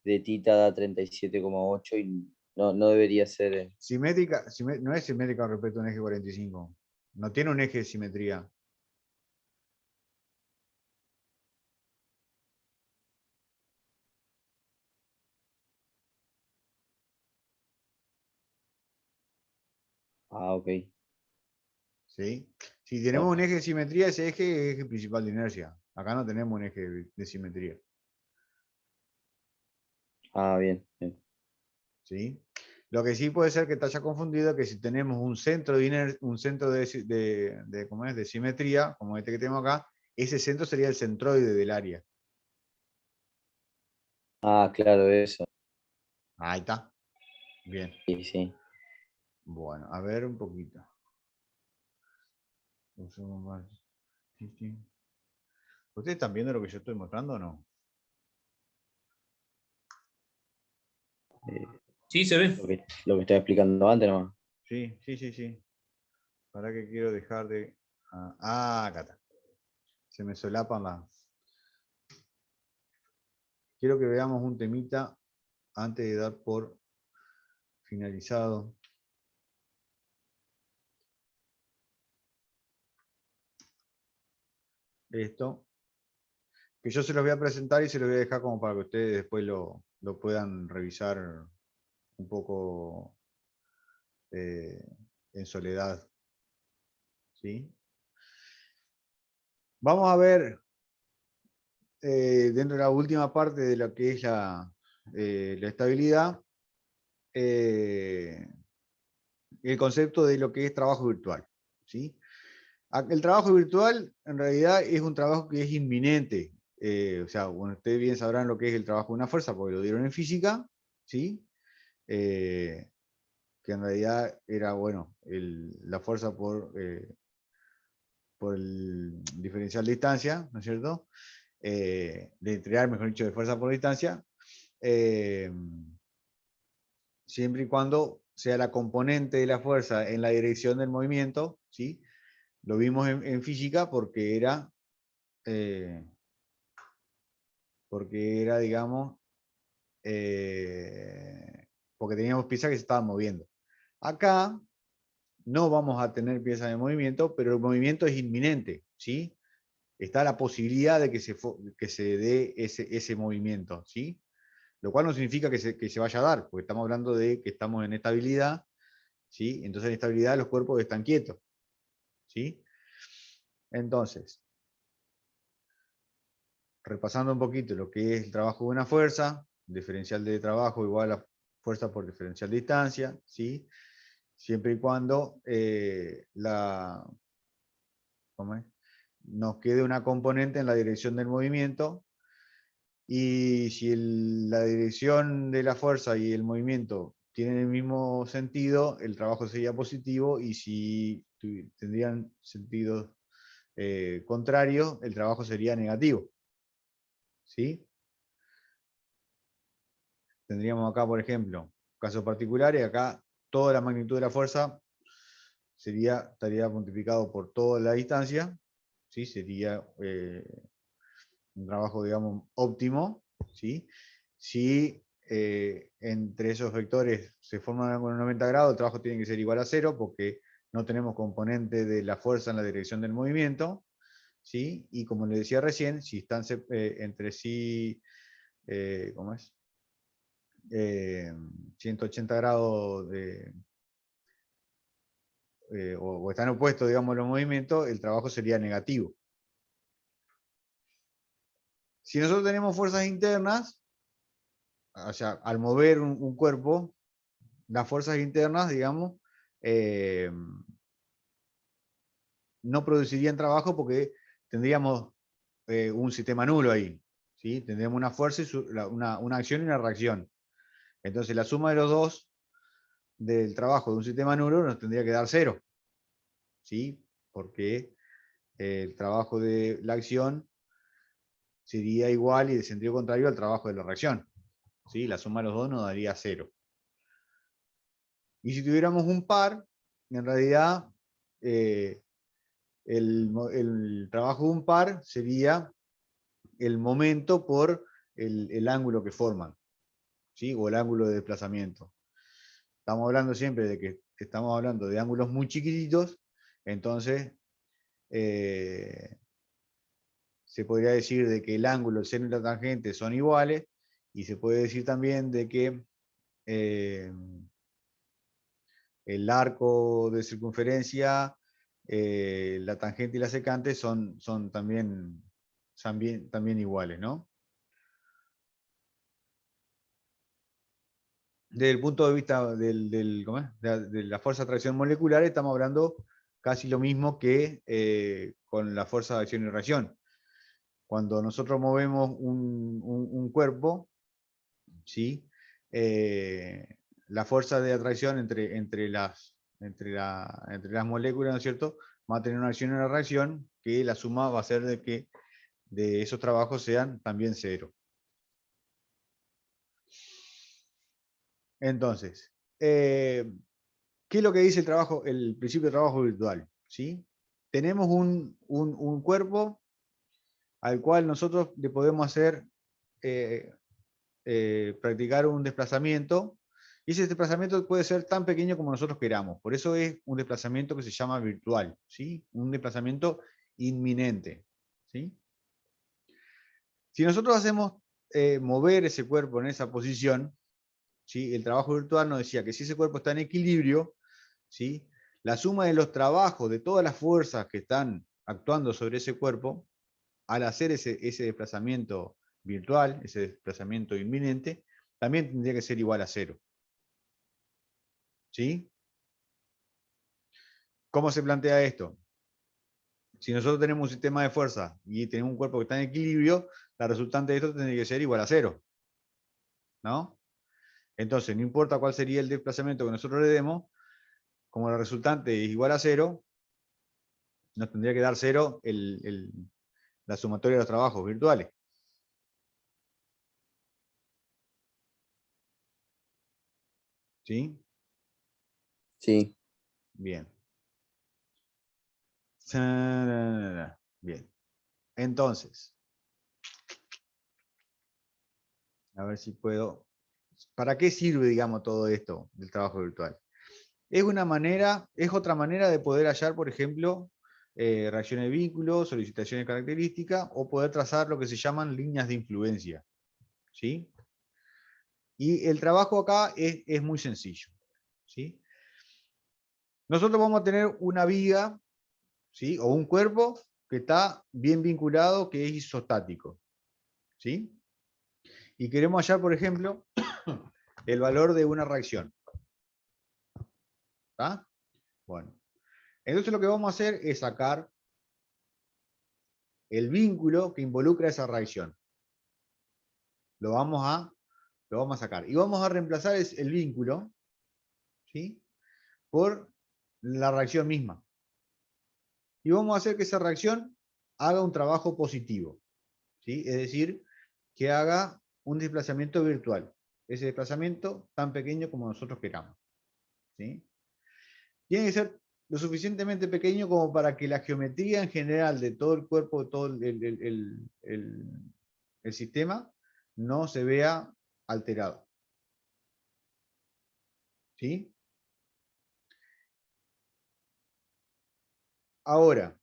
de tita da 37,8 y no debería ser. Simétrica, no es simétrica respecto a un eje 45. No tiene un eje de simetría. Ah, ok. ¿Sí? Si tenemos un eje de simetría, ese eje es el eje principal de inercia. Acá no tenemos un eje de simetría. Ah, bien, bien. ¿Sí? Lo que sí puede ser que te haya confundido que si tenemos un centro un centro ¿cómo es? De simetría, como este que tenemos acá, ese centro sería el centroide del área. Ah, claro, eso. Ahí está. Bien. Sí, sí. Bueno, a ver un poquito. Usemos más. Sí, sí. ¿Ustedes están viendo lo que yo estoy mostrando o no? Sí, se ve. Lo que estaba explicando antes nomás. Sí, sí, sí, sí. ¿Para qué quiero dejar de...? Acá está. Se me solapan las... Quiero que veamos un temita antes de dar por finalizado. Esto. Que yo se los voy a presentar y se los voy a dejar como para que ustedes después lo puedan revisar un poco en soledad. ¿Sí? Vamos a ver dentro de la última parte de lo que es la estabilidad, el concepto de lo que es trabajo virtual. ¿Sí? El trabajo virtual en realidad es un trabajo que es inminente. O sea, bueno, ustedes bien sabrán lo que es el trabajo de una fuerza porque lo dieron en física, ¿sí? Que en realidad era, bueno, la fuerza por el diferencial de distancia, ¿no es cierto? De integral, mejor dicho, de fuerza por distancia, siempre y cuando sea la componente de la fuerza en la dirección del movimiento, ¿sí? Lo vimos en física porque era, digamos, porque teníamos piezas que se estaban moviendo. Acá no vamos a tener piezas de movimiento, pero el movimiento es inminente, ¿sí? Está la posibilidad de que se dé ese movimiento, ¿sí? Lo cual no significa que se vaya a dar, porque estamos hablando de que estamos en estabilidad, ¿sí? Entonces en estabilidad los cuerpos están quietos, ¿sí? Entonces, repasando un poquito lo que es el trabajo de una fuerza, diferencial de trabajo igual a fuerza por diferencial de distancia, ¿sí? Siempre y cuando ¿cómo es? Nos quede una componente en la dirección del movimiento, y si la dirección de la fuerza y el movimiento tienen el mismo sentido, el trabajo sería positivo, y si tendrían sentidos contrarios, el trabajo sería negativo. ¿Sí? Tendríamos acá, por ejemplo, casos particulares, acá toda la magnitud de la fuerza estaría multiplicado por toda la distancia, ¿sí? Sería un trabajo, digamos, óptimo, ¿sí? Si entre esos vectores se forma un ángulo de 90 grados, el trabajo tiene que ser igual a 0, porque no tenemos componente de la fuerza en la dirección del movimiento, ¿sí? Y como les decía recién, si están entre sí, ¿cómo es? 180 grados o están opuestos, digamos, los movimientos, el trabajo sería negativo. Si nosotros tenemos fuerzas internas, o sea, al mover un cuerpo, las fuerzas internas, digamos, no producirían trabajo porque tendríamos un sistema nulo ahí, ¿sí? Tendríamos una fuerza, y una acción y una reacción. Entonces la suma de los dos del trabajo de un sistema nulo nos tendría que dar 0, ¿sí? Porque el trabajo de la acción sería igual y de sentido contrario al trabajo de la reacción, ¿sí? La suma de los dos nos daría 0. Y si tuviéramos un par, en realidad el trabajo de un par sería el momento por el ángulo que forman, ¿sí? O el ángulo de desplazamiento. Estamos hablando siempre de que estamos hablando de ángulos muy chiquititos, entonces se podría decir de que el ángulo, el seno y la tangente son iguales, y se puede decir también de que el arco de circunferencia, la tangente y la secante son también iguales, ¿no? Desde el punto de vista ¿cómo es? De la fuerza de atracción molecular, estamos hablando casi lo mismo que con la fuerza de acción y reacción. Cuando nosotros movemos un cuerpo, ¿sí? La fuerza de atracción entre las moléculas, ¿no es cierto?, va a tener una acción y una reacción, que la suma va a ser de que de esos trabajos sean también cero. Entonces, ¿qué es lo que dice el principio de trabajo virtual? ¿Sí? Tenemos un cuerpo al cual nosotros le podemos hacer practicar un desplazamiento, y ese desplazamiento puede ser tan pequeño como nosotros queramos. Por eso es un desplazamiento que se llama virtual, ¿sí? Un desplazamiento inminente, ¿sí? Si nosotros hacemos mover ese cuerpo en esa posición, ¿sí? El trabajo virtual nos decía que si ese cuerpo está en equilibrio, ¿sí? La suma de los trabajos, de todas las fuerzas que están actuando sobre ese cuerpo, al hacer ese desplazamiento virtual, ese desplazamiento inminente, también tendría que ser igual a cero. ¿Sí? ¿Cómo se plantea esto? Si nosotros tenemos un sistema de fuerza y tenemos un cuerpo que está en equilibrio, la resultante de esto tendría que ser igual a cero, ¿no? Entonces, no importa cuál sería el desplazamiento que nosotros le demos, como la resultante es igual a cero, nos tendría que dar cero la sumatoria de los trabajos virtuales. ¿Sí? Sí. Bien. Bien. Entonces, a ver si puedo. ¿Para qué sirve, digamos, todo esto del trabajo virtual? Es otra manera de poder hallar, por ejemplo, reacciones de vínculo, solicitaciones de características, o poder trazar lo que se llaman líneas de influencia. ¿Sí? Y el trabajo acá es muy sencillo. ¿Sí? Nosotros vamos a tener una viga, ¿sí? O un cuerpo que está bien vinculado, que es isostático. ¿Sí? Y queremos hallar, por ejemplo, el valor de una reacción. ¿Está? Bueno. Entonces lo que vamos a hacer es sacar el vínculo que involucra esa reacción. Lo vamos a sacar. Y vamos a reemplazar el vínculo, ¿sí?, por la reacción misma. Y vamos a hacer que esa reacción haga un trabajo positivo, ¿sí? Es decir, que haga un desplazamiento virtual. Ese desplazamiento tan pequeño como nosotros queramos, ¿sí? Tiene que ser lo suficientemente pequeño como para que la geometría en general de todo el cuerpo, de todo el sistema, no se vea alterado. ¿Sí? Ahora,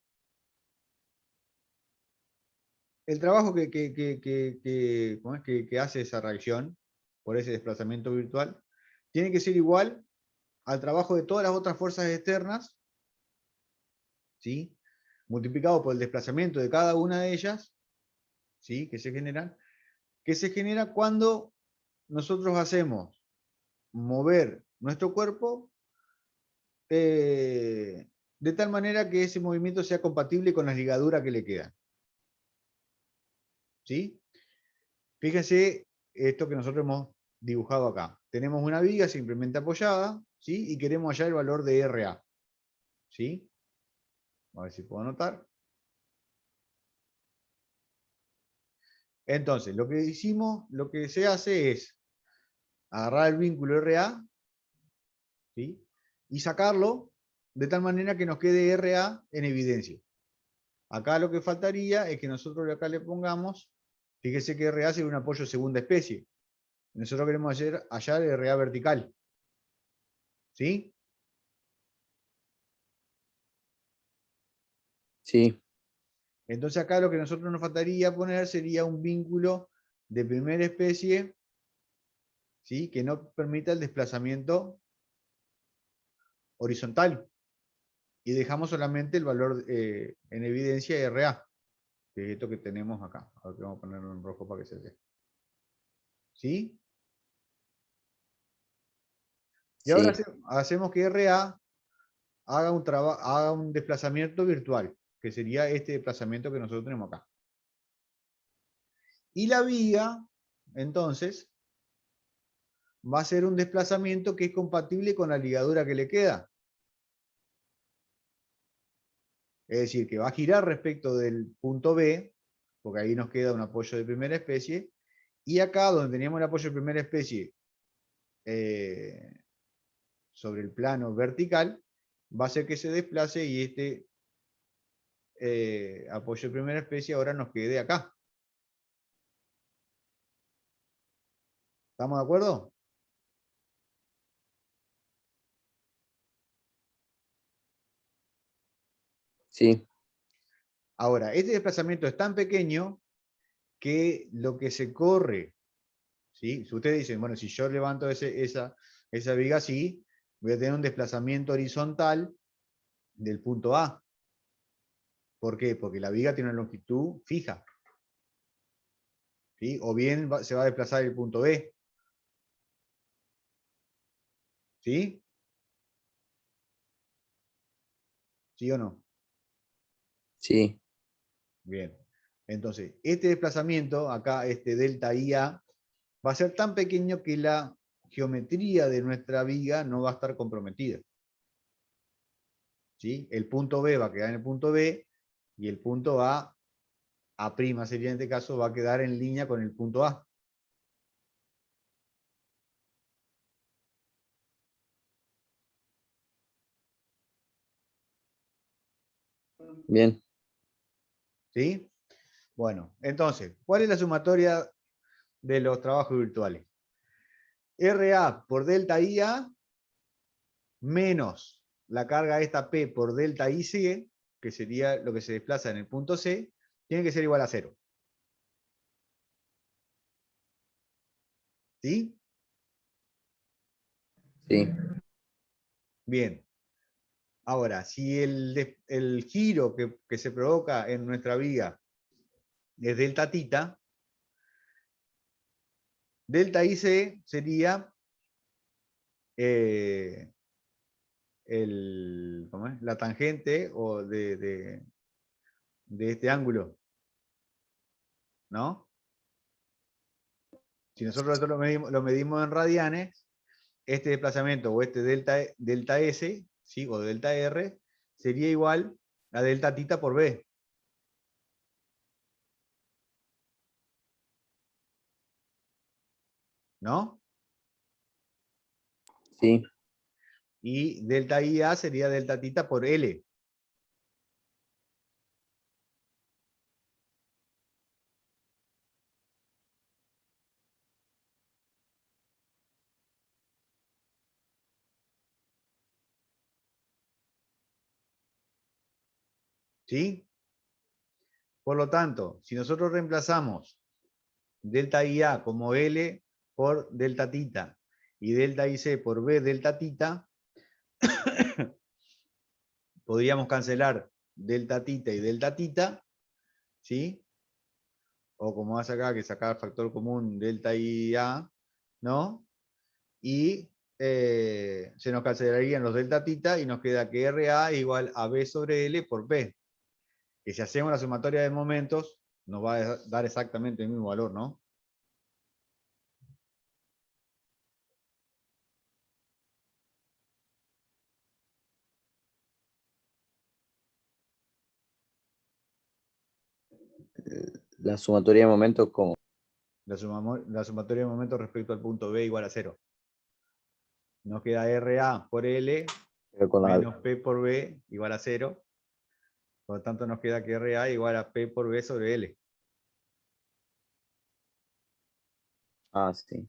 el trabajo ¿cómo es? Que hace esa reacción por ese desplazamiento virtual tiene que ser igual al trabajo de todas las otras fuerzas externas, ¿sí?, multiplicado por el desplazamiento de cada una de ellas, ¿sí?, que se genera cuando nosotros hacemos mover nuestro cuerpo de tal manera que ese movimiento sea compatible con las ligaduras que le quedan. ¿Sí? Fíjense esto que nosotros hemos dibujado acá. Tenemos una viga simplemente apoyada, ¿sí?, y queremos hallar el valor de RA. ¿Sí? A ver si puedo anotar. Entonces, lo que se hace es agarrar el vínculo RA, ¿sí?, y sacarlo de tal manera que nos quede RA en evidencia. Acá lo que faltaría es que nosotros acá le pongamos, fíjese que RA sería un apoyo segunda especie. Nosotros queremos hallar RA vertical. ¿Sí? Sí, Entonces acá lo que nosotros nos faltaría poner sería un vínculo de primera especie, ¿sí? Que no permita el desplazamiento horizontal. Y dejamos solamente el valor en evidencia de RA, que es esto que tenemos acá. Ahora vamos a ponerlo en rojo para que se vea. ¿Sí? Y ahora sí, hacemos que RA haga un desplazamiento virtual, que sería este desplazamiento que nosotros tenemos acá. Y la viga, entonces, va a ser un desplazamiento que es compatible con la ligadura que le queda. Es decir, que va a girar respecto del punto B, porque ahí nos queda un apoyo de primera especie, y acá donde teníamos el apoyo de primera especie sobre el plano vertical, va a ser que se desplace y este apoyo de primera especie ahora nos quede acá. ¿Estamos de acuerdo? sí, Ahora, este desplazamiento es tan pequeño que lo que se corre, ¿sí? Si ustedes dicen, bueno, si yo levanto esa viga así, voy a tener un desplazamiento horizontal del punto A. ¿Por qué? Porque la viga tiene una longitud fija, ¿sí? O bien se va a desplazar el punto B, ¿sí? ¿Sí o no? sí, Bien. Entonces, este desplazamiento, acá, este delta IA, va a ser tan pequeño que la geometría de nuestra viga no va a estar comprometida. ¿Sí? El punto B va a quedar en el punto B y el punto A' sería en este caso, va a quedar en línea con el punto A. bien, ¿Sí? Bueno, entonces, ¿cuál es la sumatoria de los trabajos virtuales? RA por delta IA menos la carga esta P por delta IC, que sería lo que se desplaza en el punto C, tiene que ser igual a 0. ¿Sí? sí, Bien. Ahora, si el giro que se provoca en nuestra viga es delta tita, delta IC sería ¿cómo es? La tangente o de este ángulo, ¿no? Si nosotros esto lo medimos en radianes, este desplazamiento o este delta S, ¿sí? O delta R, sería igual a delta tita por B. ¿No? sí, Y delta IA sería delta tita por L. ¿Sí? Por lo tanto, si nosotros reemplazamos delta IA como L por delta tita y delta IC por B delta tita, podríamos cancelar delta tita y delta tita, ¿sí? O como hace acá, que sacar factor común delta IA, ¿no? Y se nos cancelarían los delta tita y nos queda que RA igual a B sobre L por P. Que si hacemos la sumatoria de momentos, nos va a dar exactamente el mismo valor, ¿no? la sumatoria de momentos como, La sumatoria de momentos respecto al punto B igual a 0. Nos queda RA por L pero con la, menos P por B igual a 0. Por lo tanto, nos queda que RA igual a P por B sobre L. ah, sí,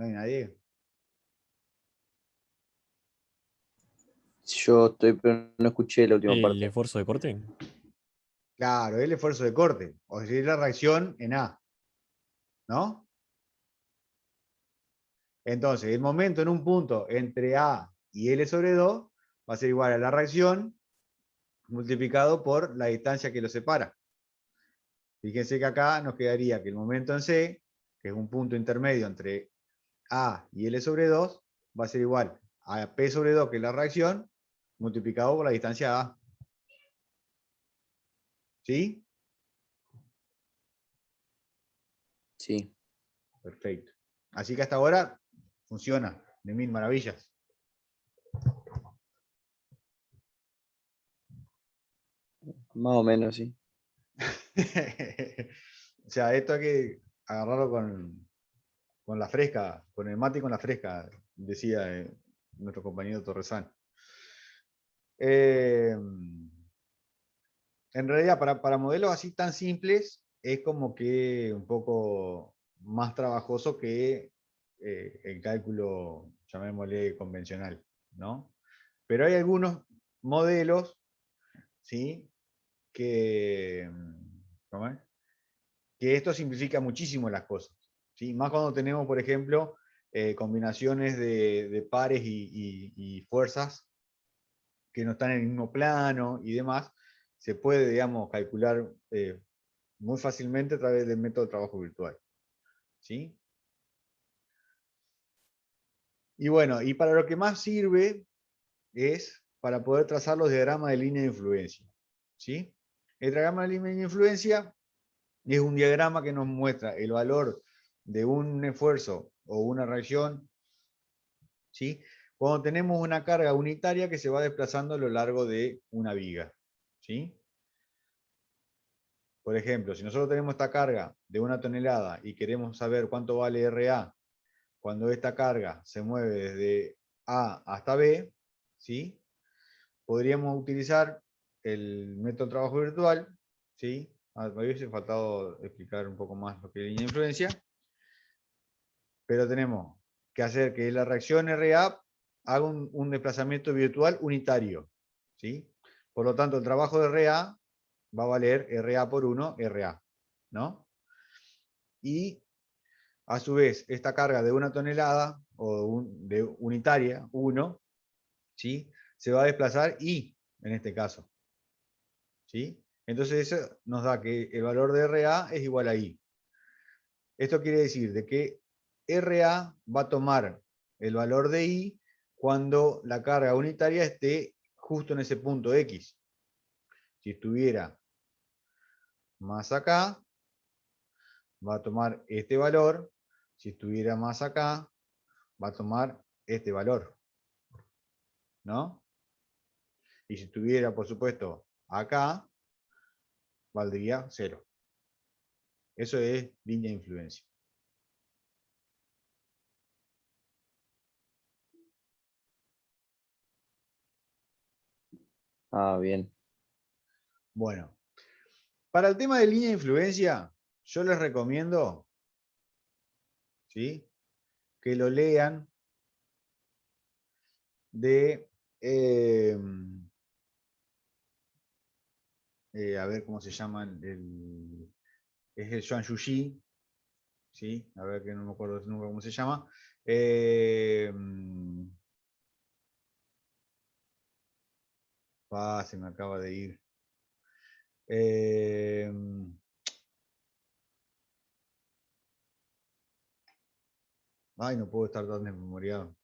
¿No hay nadie? Yo estoy, pero no escuché la última El parte. esfuerzo de corte. Claro, el esfuerzo de corte, o sea, la reacción en A, ¿no? Entonces, el momento en un punto entre A y L sobre 2 va a ser igual a la reacción multiplicado por la distancia que lo separa. Fíjense que acá nos quedaría que el momento en C, que es un punto intermedio entre A y L sobre 2, va a ser igual a P sobre 2, que es la reacción, multiplicado por la distancia A. ¿Sí? Sí. Perfecto. Así que hasta ahora funciona de mil maravillas. Más o menos, sí. O sea, esto hay que agarrarlo con la fresca, con el mate y con la fresca, decía nuestro compañero Torresán. En realidad, para modelos así tan simples, es como que un poco más trabajoso que el cálculo, llamémosle, convencional, ¿no? Pero hay algunos modelos, ¿sí? Que, ¿cómo es? Que esto simplifica muchísimo las cosas, ¿sí? Más cuando tenemos, por ejemplo, combinaciones de pares y fuerzas que no están en el mismo plano y demás, se puede, digamos, calcular muy fácilmente a través del método de trabajo virtual, ¿sí? Y bueno, y para lo que más sirve es para poder trazar los diagramas de línea de influencia, ¿sí? El diagrama de línea de influencia es un diagrama que nos muestra el valor de un esfuerzo o una reacción, ¿sí? Cuando tenemos una carga unitaria que se va desplazando a lo largo de una viga, ¿sí? Por ejemplo, si nosotros tenemos esta carga de 1 tonelada y queremos saber cuánto vale RA cuando esta carga se mueve desde A hasta B, ¿sí? Podríamos utilizar el método de trabajo virtual, ¿sí? Me hubiese faltado explicar un poco más lo que es línea de influencia, pero tenemos que hacer que la reacción RA haga un desplazamiento virtual unitario, ¿sí? Por lo tanto, el trabajo de RA va a valer RA por 1, RA, ¿no? Y a su vez, esta carga de 1 tonelada, o de unitaria, 1, ¿sí? Se va a desplazar I, en este caso, ¿sí? Entonces eso nos da que el valor de RA es igual a I. Esto quiere decir de que RA va a tomar el valor de I cuando la carga unitaria esté justo en ese punto X. Si estuviera más acá, va a tomar este valor. Si estuviera más acá, va a tomar este valor, ¿no? Y si estuviera, por supuesto, acá, valdría 0. Eso es línea de influencia. Ah, bien. Bueno, para el tema de línea de influencia, yo les recomiendo, ¿sí?, que lo lean de, a ver cómo se llaman, es el Xuan Yuji, ¿sí? A ver que no me acuerdo nunca cómo se llama. Se me acaba de ir. Ay, no puedo estar tan desmemoriado.